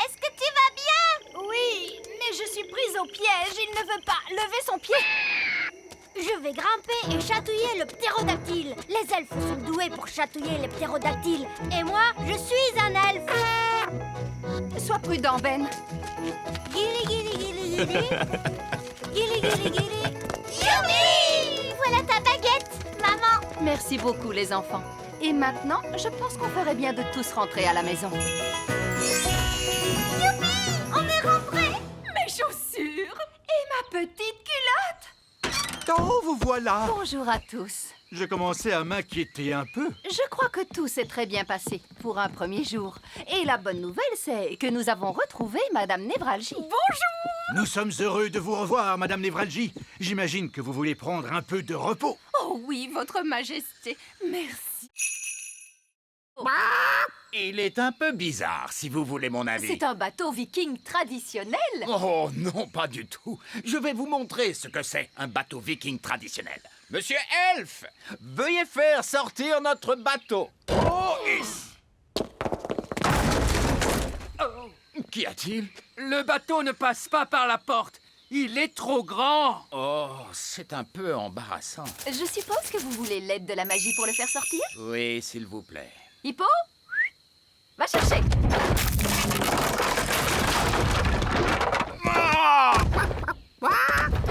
est-ce que tu vas bien? Oui, mais je suis prise au piège. Il ne veut pas lever son pied. Je vais grimper et chatouiller le ptérodactyle. Les elfes sont doués pour chatouiller les ptérodactyles. Et moi, je suis un elfe. Sois prudent, Ben. Guili, guili, guili, guili. Guili, guili, guili. Youpi! Voilà ta baguette, maman. Merci beaucoup, les enfants. Et maintenant, je pense qu'on ferait bien de tous rentrer à la maison. Youpi! On est rentrés. Mes chaussures et ma petite culotte. Oh, vous voilà! Bonjour à tous. Je commençais à m'inquiéter un peu. Je crois que tout s'est très bien passé pour un premier jour. Et la bonne nouvelle, c'est que nous avons retrouvé Madame Névralgie. Bonjour! Nous sommes heureux de vous revoir, Madame Névralgie. J'imagine que vous voulez prendre un peu de repos. Oh oui, Votre Majesté, merci. Il est un peu bizarre, si vous voulez mon avis. C'est un bateau viking traditionnel. Oh non, pas du tout. Je vais vous montrer ce que c'est, un bateau viking traditionnel. Monsieur Elf, veuillez faire sortir notre bateau. Oh, qu'y a-t-il? Le bateau ne passe pas par la porte. Il est trop grand. Oh, c'est un peu embarrassant. Je suppose que vous voulez l'aide de la magie pour le faire sortir? Oui, s'il vous plaît. Hippo? Va chercher.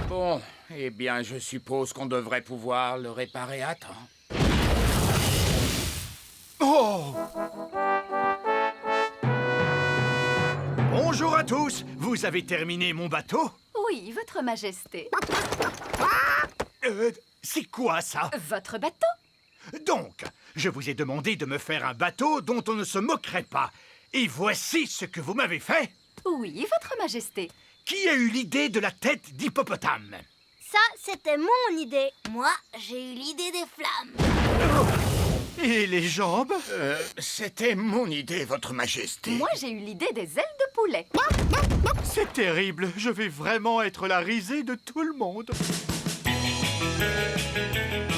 Bon, eh bien, je suppose qu'on devrait pouvoir le réparer à temps. Oh! Bonjour à tous! Vous avez terminé mon bateau? Oui, Votre Majesté. C'est quoi ça? Votre bateau? Donc, je vous ai demandé de me faire un bateau dont on ne se moquerait pas. Et voici ce que vous m'avez fait. Oui, Votre Majesté. Qui a eu l'idée de la tête d'hippopotame? Ça, c'était mon idée. Moi, j'ai eu l'idée des flammes. Et les jambes? C'était mon idée, Votre Majesté. Moi, j'ai eu l'idée des ailes de poulet. C'est terrible. Je vais vraiment être la risée de tout le monde.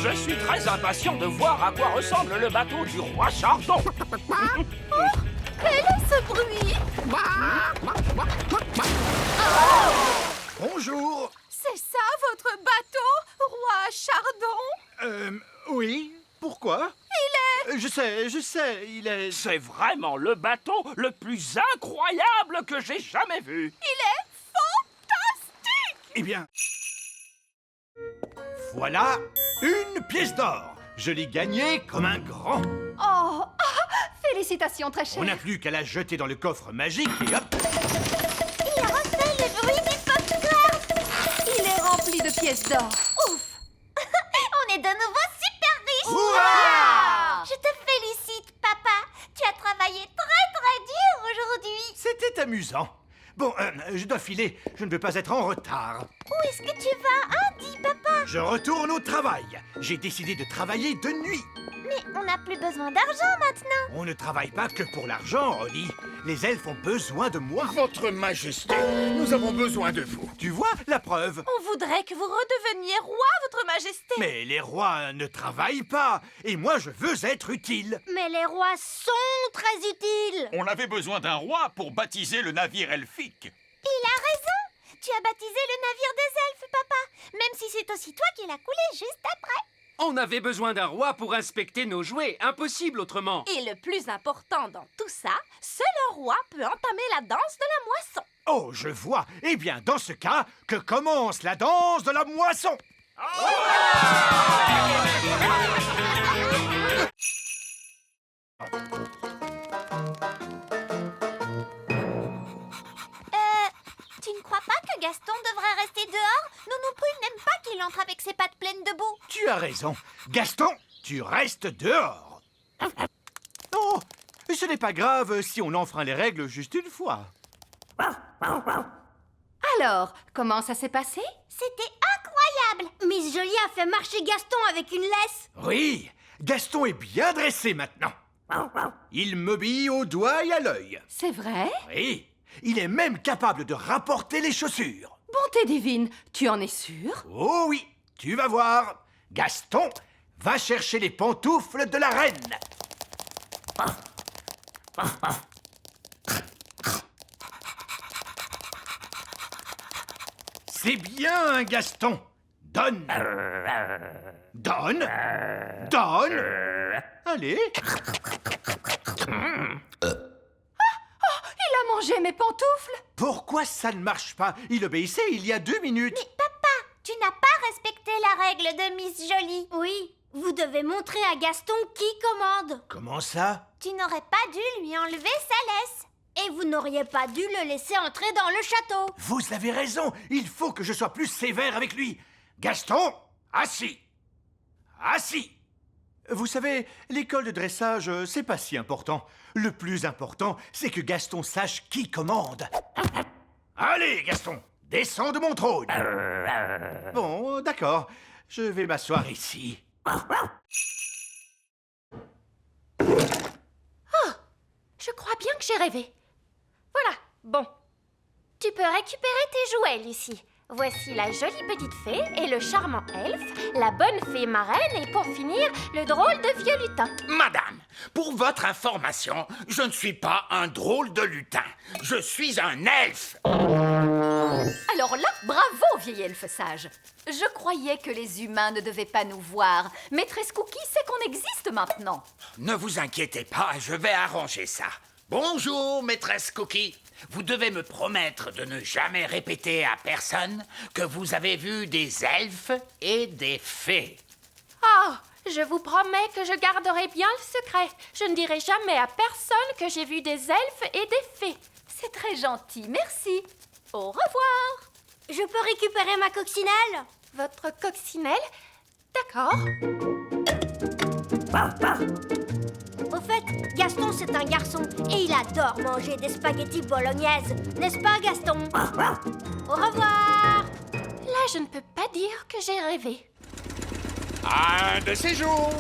Je suis très impatient de voir à quoi ressemble le bateau du roi Chardon. Quel est ce bruit? Bonjour. C'est ça, votre bateau, roi Chardon? Oui. Pourquoi? Il est... Je sais, il est... C'est vraiment le bateau le plus incroyable que j'ai jamais vu. Il est fantastique! Eh bien... Voilà une pièce d'or. Je l'ai gagnée comme un grand. Oh, félicitations, très cher. On n'a plus qu'à la jeter dans le coffre magique et hop. Il a refait le bruit du popcorn. Il est rempli de pièces d'or. Ouf! On est de nouveau super riches. Hurrah! Je te félicite, papa. Tu as travaillé très dur aujourd'hui. C'était amusant. Bon, je dois filer. Je ne veux pas être en retard. Où est-ce que tu vas, hein, dis papa? Je retourne au travail. J'ai décidé de travailler de nuit. Mais on n'a plus besoin d'argent maintenant. On ne travaille pas que pour l'argent, Holly. Les elfes ont besoin de moi. Votre Majesté, nous avons besoin de vous. Tu vois, la preuve. On voudrait que vous redeveniez roi, votre majesté. Mais les rois ne travaillent pas. Et moi, je veux être utile. Mais les rois sont très utiles. On avait besoin d'un roi pour baptiser le navire elfique. Il a raison. Tu as baptisé le navire des elfes, papa. Même si c'est aussi toi qui l'as coulé juste après. On avait besoin d'un roi pour inspecter nos jouets. Impossible autrement. Et le plus important dans tout ça, seul un roi peut entamer la danse de la moisson. Oh, je vois. Eh bien, dans ce cas, que commence la danse de la moisson. Tu ne crois pas que Gaston devrait rester dehors? Nounoupru n'aime pas qu'il entre avec ses pattes pleines de boue. Tu as raison. Gaston, tu restes dehors. Oh, ce n'est pas grave si on enfreint les règles juste une fois. Alors, comment ça s'est passé? C'était incroyable. Miss Jolie a fait marcher Gaston avec une laisse. Oui, Gaston est bien dressé maintenant. Il m'obéit au doigt et à l'œil. C'est vrai? Oui, il est même capable de rapporter les chaussures. Bonté divine, tu en es sûr? Oh oui, tu vas voir. Gaston, va chercher les pantoufles de la reine. C'est bien, Gaston. Donne. Donne. Donne. Allez. Il a mangé mes pantoufles? Pourquoi ça ne marche pas? Il obéissait il y a 2 minutes. Mais papa, tu n'as pas respecté la règle de Miss Jolie. Oui, vous devez montrer à Gaston qui commande. Comment ça? Tu n'aurais pas dû lui enlever sa laisse. Et vous n'auriez pas dû le laisser entrer dans le château. Vous avez raison. Il faut que je sois plus sévère avec lui. Gaston, assis. Assis. Vous savez, l'école de dressage, c'est pas si important. Le plus important, c'est que Gaston sache qui commande. Allez, Gaston, descends de mon trône. Bon, d'accord. Je vais m'asseoir ici. Oh, je crois bien que j'ai rêvé. Voilà, bon. Tu peux récupérer tes jouets, Lucie. Voici la jolie petite fée et le charmant elfe, la bonne fée marraine et pour finir, le drôle de vieux lutin. Madame, pour votre information, je ne suis pas un drôle de lutin. Je suis un elfe. Alors là, bravo, vieil elfe sage. Je croyais que les humains ne devaient pas nous voir. Maîtresse Cookie sait qu'on existe maintenant. Ne vous inquiétez pas, je vais arranger ça. Bonjour, maîtresse Cookie. Vous devez me promettre de ne jamais répéter à personne que vous avez vu des elfes et des fées. Oh, je vous promets que je garderai bien le secret. Je ne dirai jamais à personne que j'ai vu des elfes et des fées. C'est très gentil, merci. Au revoir. Je peux récupérer ma coccinelle? Votre coccinelle? D'accord. Au fait, Gaston, c'est un garçon et il adore manger des spaghettis bolognaises. N'est-ce pas, Gaston? Au revoir. Là, je ne peux pas dire que j'ai rêvé. Un de ces jours.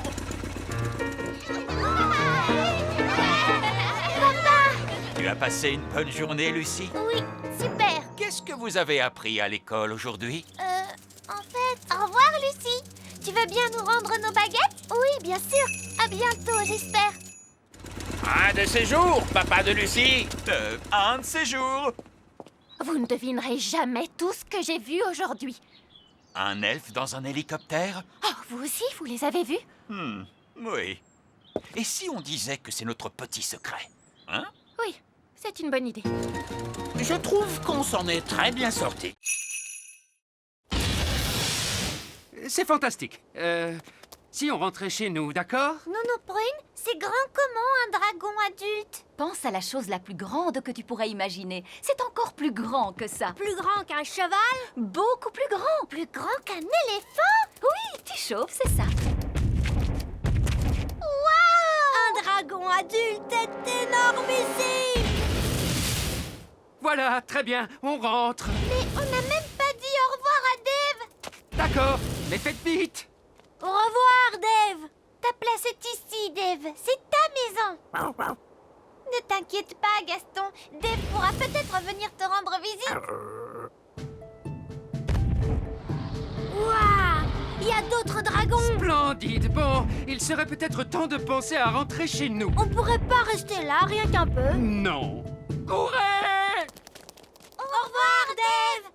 Tu as passé une bonne journée, Lucie? Oui, super. Qu'est-ce que vous avez appris à l'école aujourd'hui? En fait, au revoir, Lucie. Tu veux bien nous rendre nos baguettes? Oui, bien sûr. À bientôt, j'espère. Un de ces jours, papa de Lucie. Un de ces jours. Vous ne devinerez jamais tout ce que j'ai vu aujourd'hui. Un elfe dans un hélicoptère? Oh, vous aussi, vous les avez vus? Oui. Et si on disait que c'est notre petit secret? Hein? Oui, c'est une bonne idée. Je trouve qu'on s'en est très bien sorti. C'est fantastique. Si on rentrait chez nous, d'accord? Nounou Prune, c'est grand comment un dragon adulte? Pense à la chose la plus grande que tu pourrais imaginer. C'est encore plus grand que ça. Plus grand qu'un cheval? Beaucoup plus grand. Plus grand qu'un éléphant? Oui, tu chauves, c'est ça. Waouh! Un dragon adulte est énormissime! Voilà, très bien, on rentre. Mais on n'a même pas dit au revoir à Dave! D'accord, mais faites vite. Au revoir, Dave! Ta place est ici, Dave. C'est ta maison. Ne t'inquiète pas, Gaston. Dave pourra peut-être venir te rendre visite. Waouh! Il y a d'autres dragons! Splendide. Bon, il serait peut-être temps de penser à rentrer chez nous. On pourrait pas rester là, rien qu'un peu. Non. Courez! Au revoir, Dave!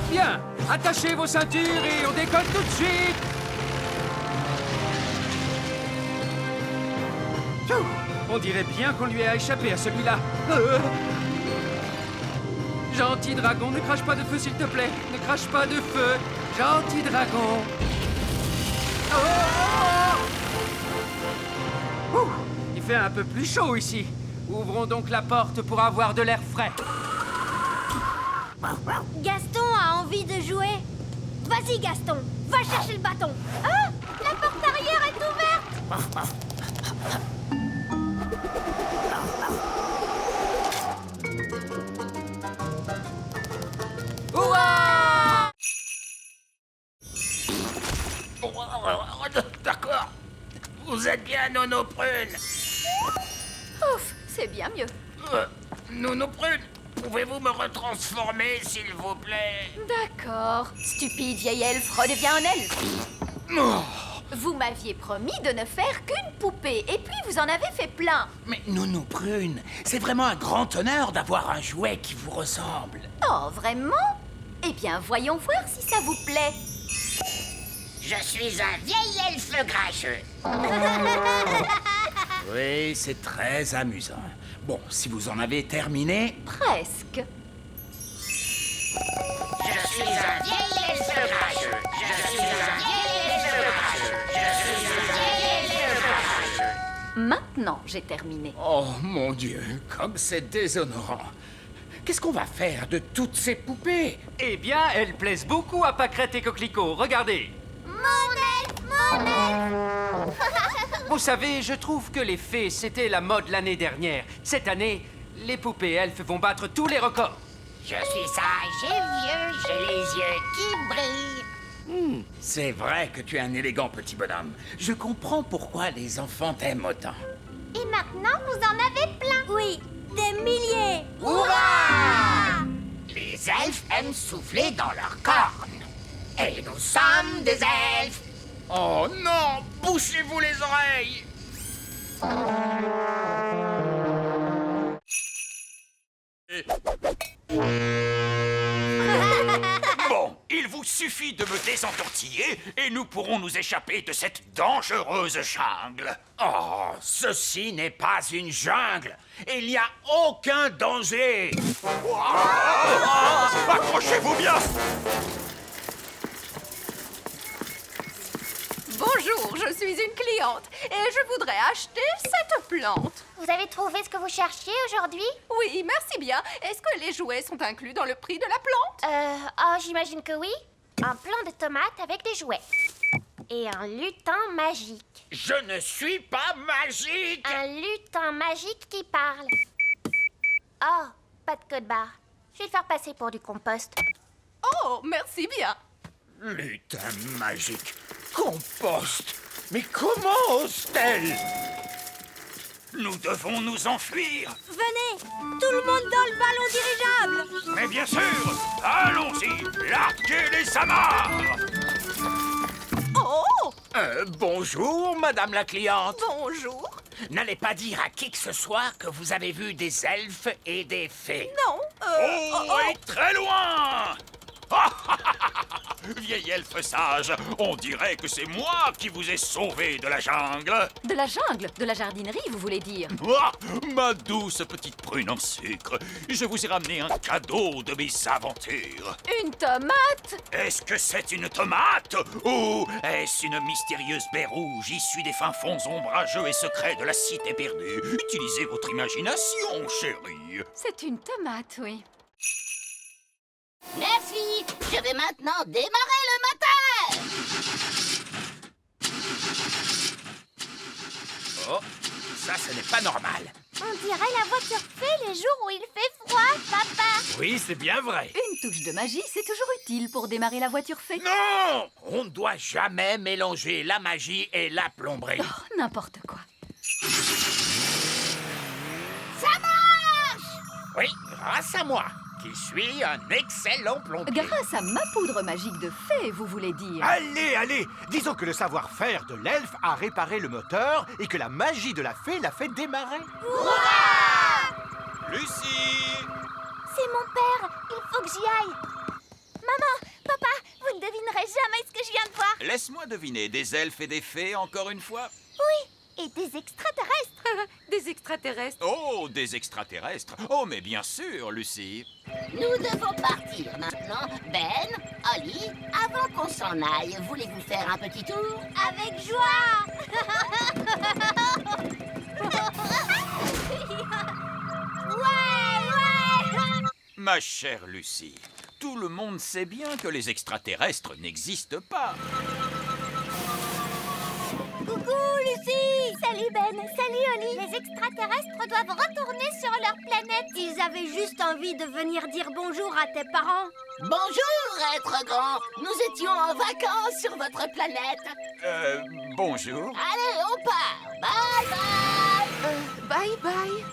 Bien, attachez vos ceintures et on décolle tout de suite. Pfiou, on dirait bien qu'on lui a échappé à celui-là. Gentil dragon, ne crache pas de feu s'il te plaît. Ne crache pas de feu. Gentil dragon. Ouh, il fait un peu plus chaud ici. Ouvrons donc la porte pour avoir de l'air frais. Gaston a envie de jouer. Vas-y, Gaston, va chercher le bâton. Ah! La porte arrière est ouverte! D'accord. Vous êtes bien, Nounou Prune? Ouf, c'est bien mieux. Nounou Prune, pouvez-vous me retransformer, s'il vous plaît? D'accord. Stupide vieil elfe, redeviens un elfe. Oh. Vous m'aviez promis de ne faire qu'une poupée, et puis vous en avez fait plein. Mais Nounou Prune, c'est vraiment un grand honneur d'avoir un jouet qui vous ressemble. Oh, vraiment? Eh bien, voyons voir si ça vous plaît. Je suis un vieil elfe grincheux. Oui, c'est très amusant. Bon, si vous en avez terminé... Presque. Je suis un vieil elfe rageux. Je suis un vieil elfe rageux. Je suis un vieil elfe rageux. Maintenant, j'ai terminé. Oh mon Dieu, comme c'est déshonorant. Qu'est-ce qu'on va faire de toutes ces poupées? Eh bien, elles plaisent beaucoup à Pâquerette et Coquelicot. Regardez. Mon elfe. Vous savez, je trouve que les fées, c'était la mode l'année dernière. Cette année, les poupées elfes vont battre tous les records. Je suis sage et vieux, j'ai les yeux qui brillent. C'est vrai que tu es un élégant petit bonhomme. Je comprends pourquoi les enfants t'aiment autant. Et maintenant, vous en avez plein. Oui, des milliers. Hurrah! Les elfes aiment souffler dans leurs cornes. Et nous sommes des elfes. Oh non! Bouchez-vous les oreilles! Bon, il vous suffit de me désentortiller et nous pourrons nous échapper de cette dangereuse jungle. Oh, ceci n'est pas une jungle. Il n'y a aucun danger. Accrochez-vous bien! Bonjour, je suis une cliente et je voudrais acheter cette plante. Vous avez trouvé ce que vous cherchiez aujourd'hui? Oui, merci bien. Est-ce que les jouets sont inclus dans le prix de la plante? Oh, j'imagine que oui. Un plant de tomates avec des jouets. Et un lutin magique. Je ne suis pas magique. Un lutin magique qui parle. Oh, pas de code barre. Je vais le faire passer pour du compost. Oh, merci bien. Lutin magique. Compost. Mais comment ose-t-elle? Nous devons nous enfuir. Venez, tout le monde dans le ballon dirigeable. Mais bien sûr, allons-y, larguez les amarres. Oh! Bonjour, madame la cliente. Bonjour. N'allez pas dire à qui que ce soit que vous avez vu des elfes et des fées. Non, Et très loin. Vieil elfe sage, on dirait que c'est moi qui vous ai sauvé de la jungle. De la jungle? De la jardinerie, vous voulez dire? Ah, ma douce petite prune en sucre, je vous ai ramené un cadeau de mes aventures. Une tomate? Est-ce que c'est une tomate? Ou est-ce une mystérieuse baie rouge issue des fins fonds ombrageux et secrets de la cité perdue? Utilisez votre imagination, chérie. C'est une tomate, oui. Merci. Je vais maintenant démarrer le moteur. Oh, ça, ce n'est pas normal. On dirait la voiture fée les jours où il fait froid, papa. Oui, c'est bien vrai. Une touche de magie, c'est toujours utile pour démarrer la voiture fée. Non! On ne doit jamais mélanger la magie et la plomberie. Oh, n'importe quoi. Ça marche! Oui, grâce à moi, qui suis un excellent plombier. Grâce à ma poudre magique de fée, vous voulez dire? Allez, allez! Disons que le savoir-faire de l'elfe a réparé le moteur et que la magie de la fée l'a fait démarrer. Lucie! C'est mon père. Il faut que j'y aille. Maman, papa, vous ne devinerez jamais ce que je viens de voir. Laisse-moi deviner, des elfes et des fées encore une fois? Oui, et des extraterrestres. Des extraterrestres. Oh, des extraterrestres. Oh, mais bien sûr, Lucie. Nous devons partir maintenant. Ben, Holly, avant qu'on s'en aille, voulez-vous faire un petit tour? Avec joie. Ouais. Ma chère Lucie, tout le monde sait bien que les extraterrestres n'existent pas. Coucou, Lucie. Salut, Ben. Salut, Holly. Les extraterrestres doivent retourner sur leur planète. Ils avaient juste envie de venir dire bonjour à tes parents. Bonjour, être grand. Nous étions en vacances sur votre planète. Bonjour. Allez, on part. Bye bye. Bye bye.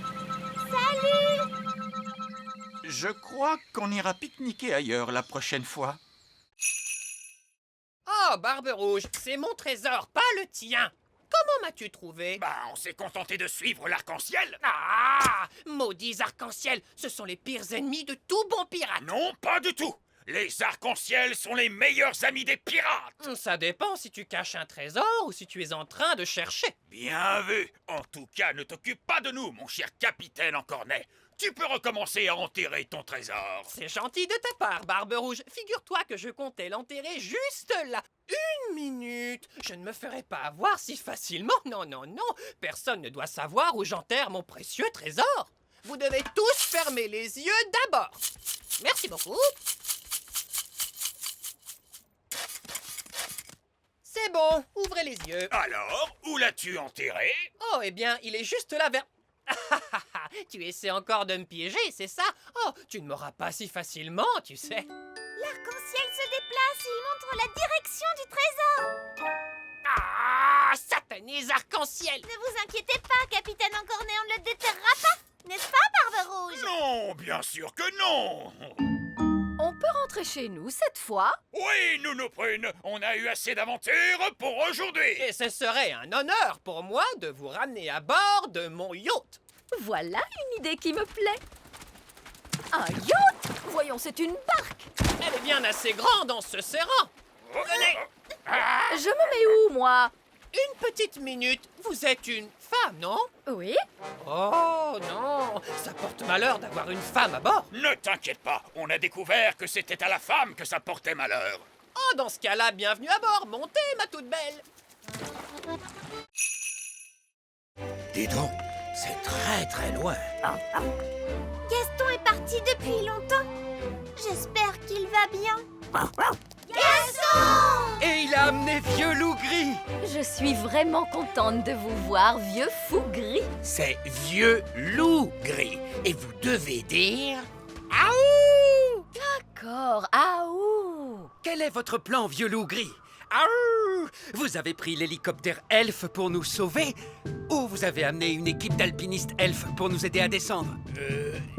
Salut. Je crois qu'on ira pique-niquer ailleurs la prochaine fois. Oh, Barbe Rouge, c'est mon trésor, pas le tien. Comment m'as-tu trouvé? Bah, on s'est contenté de suivre l'arc-en-ciel. Ah! Maudits arcs-en-ciel, ce sont les pires ennemis de tout bon pirate. Non, pas du tout. Les arcs-en-ciel sont les meilleurs amis des pirates. Ça dépend si tu caches un trésor ou si tu es en train de chercher. Bien vu. En tout cas, ne t'occupe pas de nous, mon cher capitaine en cornet. Tu peux recommencer à enterrer ton trésor. C'est gentil de ta part, Barbe Rouge. Figure-toi que je comptais l'enterrer juste là. 1 minute. Je ne me ferai pas avoir si facilement. Non, non, non. Personne ne doit savoir où j'enterre mon précieux trésor. Vous devez tous fermer les yeux d'abord. Merci beaucoup. C'est bon, ouvrez les yeux. Alors, où l'as-tu enterré? Oh, eh bien, il est juste là vers... Tu essaies encore de me piéger, c'est ça? Oh, tu ne m'auras pas si facilement, tu sais. L'arc-en-ciel se déplace, il montre la direction du trésor. Ah, satanés arc-en-ciel! Ne vous inquiétez pas, capitaine Encornet, on ne le déterrera pas. N'est-ce pas, Barbe Rouge? Non, bien sûr que non. On peut rentrer chez nous cette fois? Oui, Nounou Prune, on a eu assez d'aventures pour aujourd'hui. Et ce serait un honneur pour moi de vous ramener à bord de mon yacht. Voilà une idée qui me plaît. Un yacht? Voyons, c'est une barque. Elle est bien assez grande en se serrant. Venez. Je me mets où, moi? Une petite minute. Vous êtes une femme, non? Oui. Oh non, ça porte malheur d'avoir une femme à bord. Ne t'inquiète pas, on a découvert que c'était à la femme que ça portait malheur. Oh, dans ce cas-là, bienvenue à bord. Montez, ma toute belle. Dis donc, c'est très très loin. Gaston est parti depuis longtemps. J'espère qu'il va bien. Gaston! Et il a amené Vieux Loup Gris. Je suis vraiment contente de vous voir, vieux fou gris. C'est Vieux Loup Gris. Et vous devez dire... Aouh! D'accord, aouh! Quel est votre plan, Vieux Loup Gris? Aouh! Vous avez pris l'hélicoptère elfe pour nous sauver? Ou vous avez amené une équipe d'alpinistes elfes pour nous aider à descendre?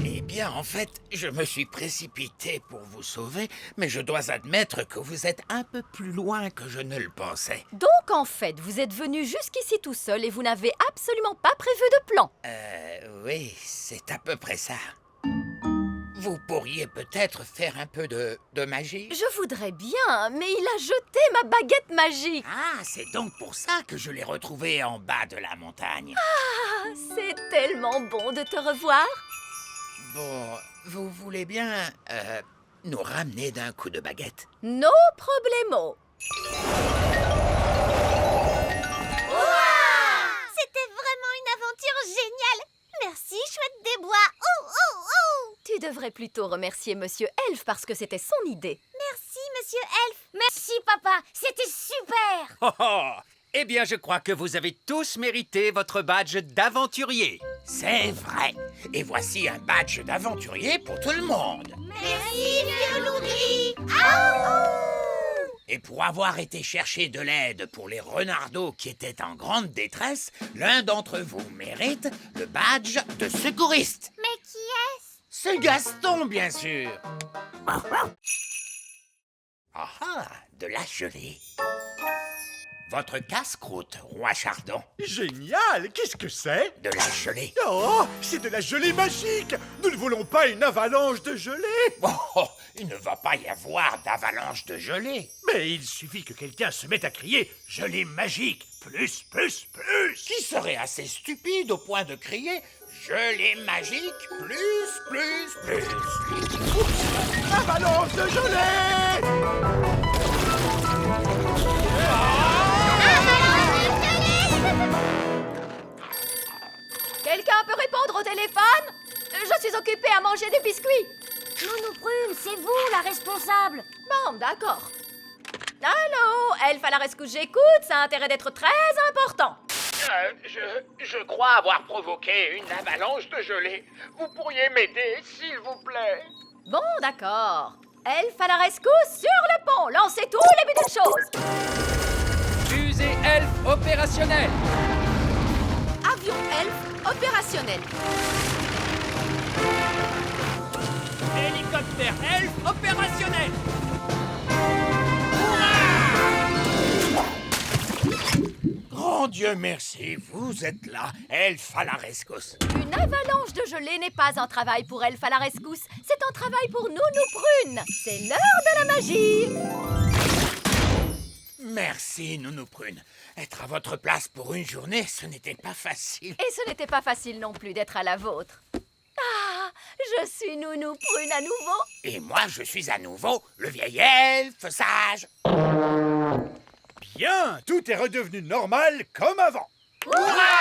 Eh bien, en fait, je me suis précipité pour vous sauver, mais je dois admettre que vous êtes un peu plus loin que je ne le pensais. Donc, en fait, vous êtes venu jusqu'ici tout seul et vous n'avez absolument pas prévu de plan. Oui, c'est à peu près ça. Vous pourriez peut-être faire un peu de magie? Je voudrais bien, mais il a jeté ma baguette magique. Ah, c'est donc pour ça que je l'ai retrouvé en bas de la montagne. Ah, c'est tellement bon de te revoir. Bon, vous voulez bien nous ramener d'un coup de baguette? No problemo. C'était vraiment une aventure géniale. Merci, chouette des bois. Oh, oh, oh! Tu devrais plutôt remercier Monsieur Elfe parce que c'était son idée. Merci, Monsieur Elfe. Merci, papa. C'était super. Oh oh! Eh bien, je crois que vous avez tous mérité votre badge d'aventurier. C'est vrai. Et voici un badge d'aventurier pour tout le monde. Merci, Vieux Loup Gris. Et pour avoir été chercher de l'aide pour les renardeaux qui étaient en grande détresse, l'un d'entre vous mérite le badge de secouriste. Mais qui est-ce? C'est Gaston, bien sûr. Ah ah, de la gelée. Votre casse-croûte, Roi Chardon. Génial! Qu'est-ce que c'est? De la gelée. Oh, c'est de la gelée magique! Nous ne voulons pas une avalanche de gelée! Oh, il ne va pas y avoir d'avalanche de gelée. Mais il suffit que quelqu'un se mette à crier « gelée magique! Plus, plus, plus !» Qui serait assez stupide au point de crier « gelée magique! Plus, plus, plus !» Avalanche de gelée! Quelqu'un peut répondre au téléphone? Je suis occupée à manger des biscuits. Nounou Prune, c'est vous la responsable. Bon, d'accord. Allô, Elfe à la rescousse, j'écoute, ça a intérêt d'être très important. Je crois avoir provoqué une avalanche de gelée. Vous pourriez m'aider, s'il vous plaît? Bon, d'accord. Elfe à la rescousse sur le pont, lancez tous les buts de choses. Fusée elfe opérationnelle. Avion elfe opérationnel. Hélicoptère elfe opérationnel. Grand Oh, Dieu merci, vous êtes là, Elfe à la rescousse. Une avalanche de gelée n'est pas un travail pour Elfe à la rescousse. C'est un travail pour Nounou Prune. C'est l'heure de la magie. Merci, Nounou Prune. Être à votre place pour une journée, ce n'était pas facile. Et ce n'était pas facile non plus d'être à la vôtre. Ah, je suis Nounou Prune à nouveau. Et moi, je suis à nouveau le vieil elfe sage. Bien, tout est redevenu normal comme avant. Hurrah!